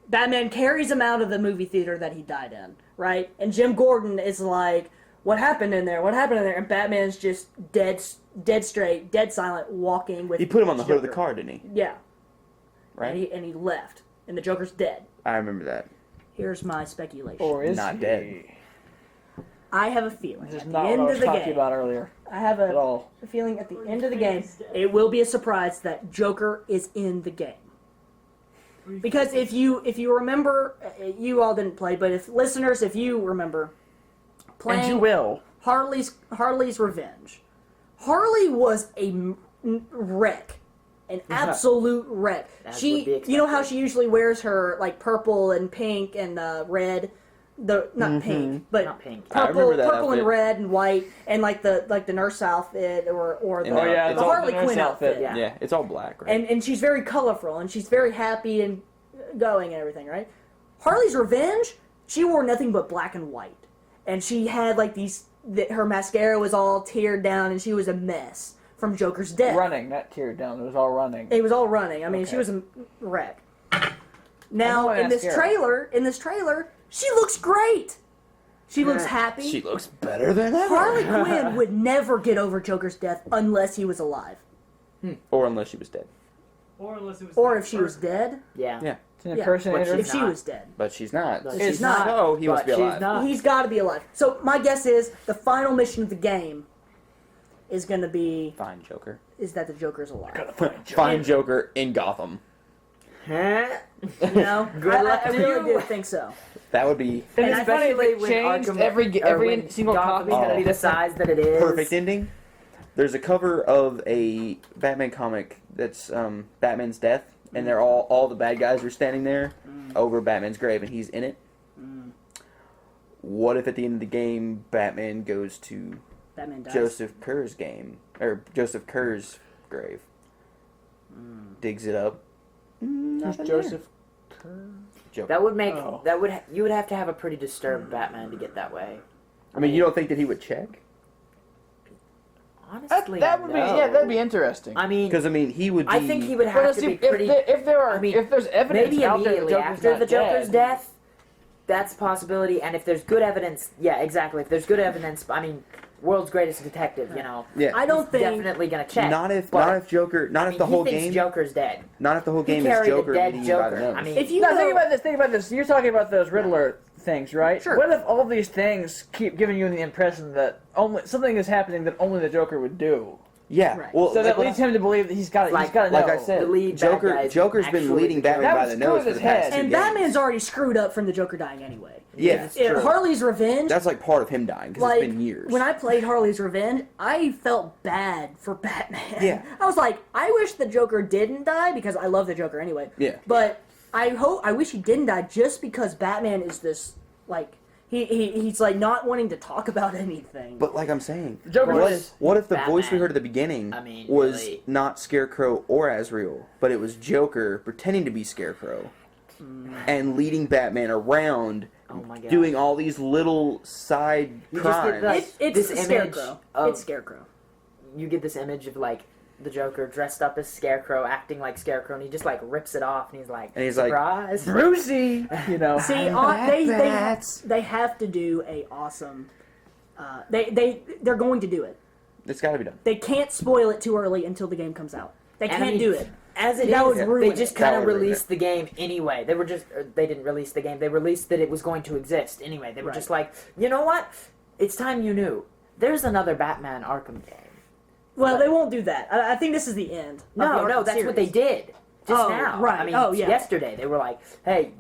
Batman carries him out of the movie theater that he died in, right? And Jim Gordon is like, "What happened in there? What happened in there?" And Batman's just dead straight, dead silent, walking with. He put him on the hood of the Joker. car, didn't he? Yeah, Right. and he left, and the Joker's dead. I remember that. Here's my speculation. Or is Not he? dead. I have a feeling This is at the not what end I of was the talking game. about earlier. I have At all. a feeling at the end of the game, it will be a surprise that Joker is in the game. Because if you remember, you all didn't play, but if you remember playing And you will. Harley's Revenge, Harley was a wreck, an absolute wreck. As would be You know how expected. she usually wears her like purple and pink and red, not pink, but Not pink. I purple, remember that purple and outfit. red and white, and like the nurse outfit or the, And yeah, the it's all- Harley the nurse Quinn outfit, outfit. yeah. Yeah, it's all black, right? And she's very colorful, and she's very happy and going and everything, right? Harley's Revenge, she wore nothing but black and white, and she had like her mascara was all teared down, and she was a mess from Joker's death. Running, not teared down. It was all running. It was all running. I mean, she Okay. was a wreck. Now my in this mascara. trailer, she looks great. She looks happy. she looks better than ever. Harley Quinn would never get over Joker's death unless he was alive, Or unless she was dead. Or unless it was. or if she was dead. Yeah. Yeah. An Yeah. impersonator. If she was dead. But she's not. But she's not. So he must be But she's alive. not. He's got to be alive. So my guess is the final mission of the game is going to be Find Joker. is that the Joker's alive. Find Joker in Gotham. Huh? No, Good luck I to really you. do think so. That would be And And it's funny especially they when changed Arkham- every or every when single Gotham's copy. gonna be the size that it is. perfect ending. There's a cover of a Batman comic that's Batman's death, and they're all the bad guys are standing there over Batman's grave, and he's in it. What if at the end of the game, Batman goes to Batman dies. Joseph Kerr's game or Joseph Kerr's grave, digs it up? Who's Nothing Joseph? Joker. That would make Oh. you would have to have a pretty disturbed Batman to get that way. I mean, you don't think that he would check? Honestly, That would be no. that'd be interesting. I mean, Because I mean, he would. Be, I think he would Well, have to see, be pretty. if there are I mean, if there's evidence maybe out there the immediately Joker's after not the Joker's dead, death, that's a possibility. And if there's good evidence, yeah, exactly. If there's good evidence, I mean, world's greatest detective, you know, Yeah. I don't think definitely gonna check. Not if but, Joker. Not I if mean, the whole he thinks game. Joker's dead. Not if the whole He game is carried a Joker dead leading you by the Joker. nose. I mean, if you No, go, think about this. Think about this. You're talking about those Riddler things, right? Sure. What if all these things keep giving you the impression that only something is happening that only the Joker would do? yeah. Right. Well, So that like, leads him to believe that he's got to Like- know. like I said, The lead bad guy is Joker's been actually leading the Batman Joker. by That the was nose cool for as the his past head. two and games. Batman's already screwed up from the Joker dying anyway. Yeah, If true. Harley's Revenge. That's like part of him dying because like it's been years. when I played Harley's Revenge, I felt bad for Batman. Yeah. I was like, I wish the Joker didn't die because I love the Joker anyway. Yeah. But I wish he didn't die just because Batman is this like he's like not wanting to talk about anything. But like I'm saying, Joker what, was what if the Batman. voice we heard at the beginning I mean, was really. not Scarecrow or Azrael, but it was Joker pretending to be Scarecrow and leading Batman around, Oh my god. doing all these little side You just crimes? get like it's this the image Scarecrow. of It's Scarecrow. you get this image of like the Joker dressed up as Scarecrow, acting like Scarecrow, and he just like rips it off, and he's like, And he's like, surprise. Brucey, you know. See, they have to do a awesome. They're going to do it. It's got to be done. They can't spoil it too early until the game comes out. They And I can't mean, do it. As it That is, would ruin they just it. kind That of would ruin released the game anyway. They were just, or they didn't release the game. They released that it was going to exist anyway. They were Right. just like, you know what? It's time you knew. There's another Batman Arkham game. Well, they won't do that. I think this is the end. of the No, Arkham no, that's what they series. did just Oh, now. right. I mean, Oh, yeah. yesterday they were like, hey,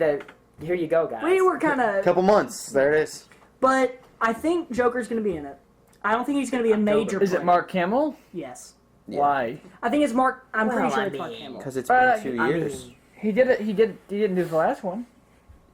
here you go, guys. We were kind of, Couple months, there it is. but I think Joker's going to be in it. I don't think he's going to be a major. Is it player. Mark Hamill? Yes. Yeah. Why? I think it's Mark. I'm pretty Well, sure I it's Mark mean, Hamill. Because it's been 2 I years. mean, He did it. He didn't do the last one.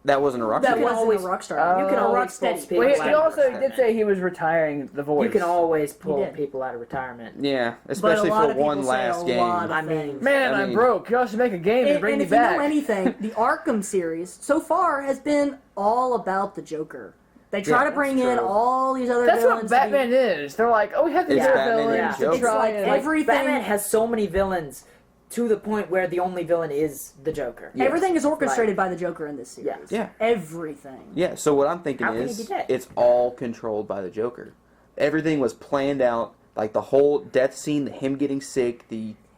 That wasn't a rock. That star. wasn't always- a Rockstar. you can a always Rocksteady. post people Well, he out of also did retirement. say he was retiring the voice. You can always pull did. people out of retirement. Yeah, But especially a lot for of people one say last a game. lot of I mean, things. Man, I I'm mean- broke. You also make a game and bring And me if back. you know anything, the Arkham series so far has been all about the Joker. They try Yeah, to bring that's in true. all these other That's villains. what Batman is. They're like, oh, we have to It's get a Batman villain and to Joker. It's try like and everything. Batman has so many villains to the point where the only villain is the Joker. Yes. Everything is orchestrated by the Joker in this series. Yeah. Yeah. Everything. Yeah, so what I'm thinking How can he is be dead? it's all controlled by the Joker. Everything was planned out, like the whole death scene, him getting sick,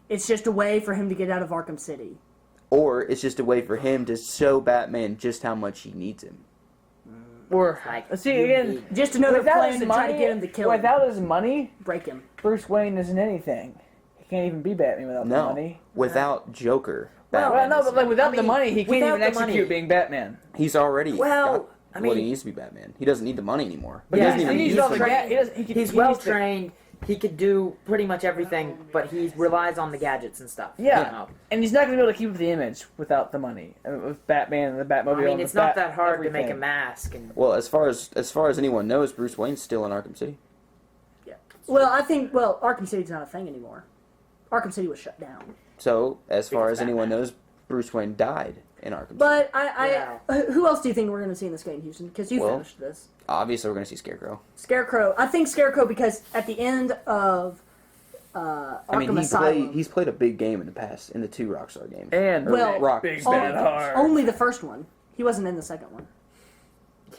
It's just a way for him to get out of Arkham City. or it's just a way for him to show Batman just how much he needs him. Or Like, see you again, need- Just another without plan his to money, try to get him to kill him. without his money, Break him. Bruce Wayne isn't anything. He can't even be Batman without the No, money. without Joker, Well, Well, Batman no, is- but like without the mean, money, he can't without even the execute money- being Batman. he's already Well, got I what he mean- needs to be Batman. He doesn't need the money anymore. But he yeah, doesn't even he needs use all the the money. ga- he doesn't- he He's he well needs to- trained. He could do pretty much everything, but he relies on the gadgets and stuff. Yeah, you know? and he's not going to be able to keep up the image without the money. With Batman and the Batmobile. I mean, and it's the not Bat- that hard to make a everything. mask. And Well, as far as anyone knows, Bruce Wayne's still in Arkham City. Well, I think, Arkham City's not a thing anymore. Arkham City was shut down. So, as far Because as anyone Batman. knows, Bruce Wayne died in Arkham City. But Yeah. who else do you think we're going to see in this game, Houston? Because you Well- finished this. Obviously, we're going to see Scarecrow. Scarecrow. I think Scarecrow because at the end of Arkham I mean, Asylum, he's played a big game in the past in the 2 Rockstar games. And Or Well, Rock. Big only, Bad Heart. only the first one. He wasn't in the second one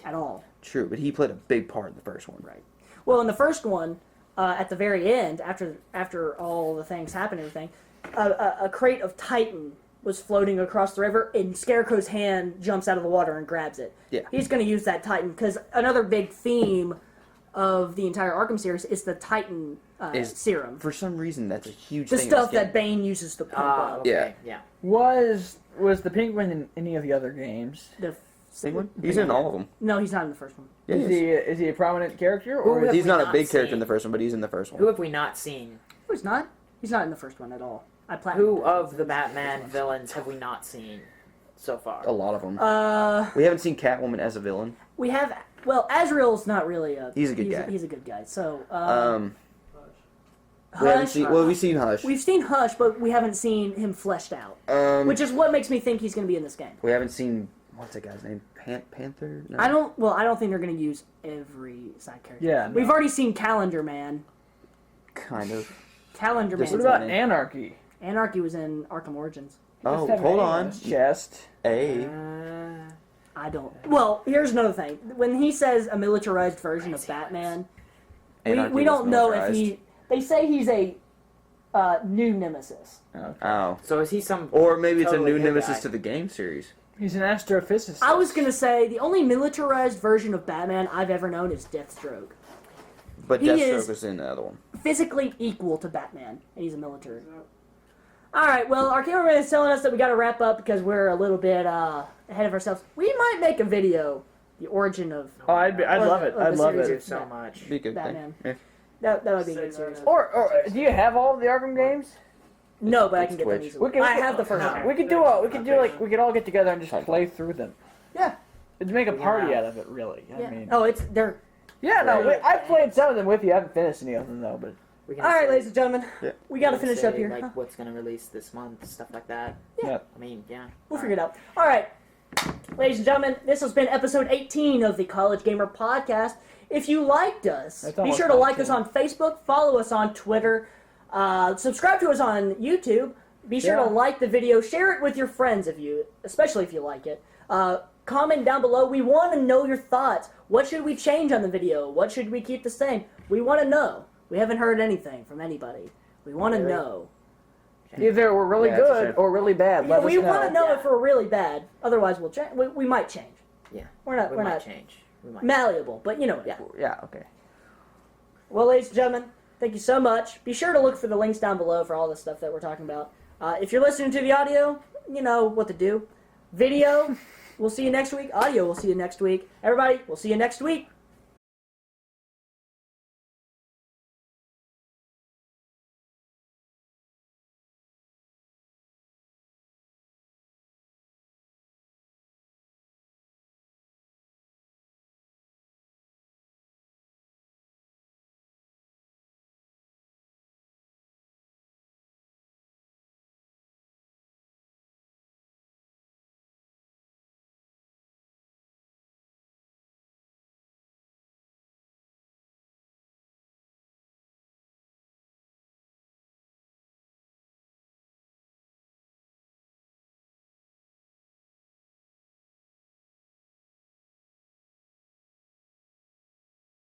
at all. True, but he played a big part in the first one. Right. Well, in the first one, at the very end, after all the things happen and everything, a crate of Titan was floating across the river, and Scarecrow's hand jumps out of the water and grabs it. Yeah. He's going to use that Titan, because another big theme of the entire Arkham series is the Titan serum. For some reason, that's a huge The thing. stuff that Bane uses to pump up. Okay. Yeah. Was the Penguin in any of the other games? The Penguin? He's in all of them. No, he's not in the first one. Yeah, Is he a prominent character? Or He's not a big character in the first one, but he's in the first one. Who have we not seen? No, he's not. He's not in the first one at all. Who of the Batman villains have we not seen so far? A lot of them. We haven't seen Catwoman as a villain. We have. Well, Azrael's not really a. He's a good guy. He's a good guy. So. We haven't Hush. seen. Well, we've seen Hush. We've seen Hush, but we haven't seen him fleshed out. Which is what makes me think he's going to be in this game. We haven't seen. What's that guy's name? Panther? No. I don't think they're going to use every side character. Yeah, We've already seen Calendar Man. Kind of. Calendar Man. What about Anarchy? Anarchy was in Arkham Origins. Oh, hold on. Chest. I don't. Well, here's another thing. When he says a militarized version of Batman, we don't know if he. They say he's a new Nemesis. Oh. So is he some? Or maybe it's totally a new good nemesis guy? to the game series. He's an astrophysicist. I was gonna say the only militarized version of Batman I've ever known is Deathstroke. But He Deathstroke is- was in the other one. Physically equal to Batman, and he's a military. All right, well, our cameraman is telling us that we got to wrap up because we're a little bit ahead of ourselves. We might make a video, the origin of. Oh, I'd love it. I'd love series it. of So much. Be a good Batman. thing. That would be a good series. Or do you have all of the Arkham games? No, but I can get them Twitch. easily. I have the first one. We could we could all get together and just play through them. Yeah. It'd make a party out of it, really. Yeah. I mean, Oh, they're. yeah, no, I've played some of them with you. I haven't finished any of them though, but. All right, ladies and gentlemen, we got to finish up here. Like Huh? what's gonna release this month, stuff like that. Yeah. I mean, yeah. We'll figure it out. All right, ladies and gentlemen, this has been episode 18 of the College Gamer Podcast. If you liked us, That's be almost sure to like 19. us on Facebook, follow us on Twitter, subscribe to us on YouTube. Be sure to like the video, share it with your friends especially if you like it. Comment down below. We want to know your thoughts. What should we change on the video? What should we keep the same? We want to know. We haven't heard anything from anybody. We want to know. Either we're really Yeah, that's a good shame. or really bad. Let We us know. want to know if we're really bad. Otherwise, we'll change. We might change. Yeah. We're not. We We're might not change. We might. malleable, but you know. Yeah. Yeah. Okay. Well, ladies and gentlemen, thank you so much. Be sure to look for the links down below for all the stuff that we're talking about. If you're listening to the audio, you know what to do. Video, we'll see you next week. Audio, we'll see you next week. Everybody, we'll see you next week.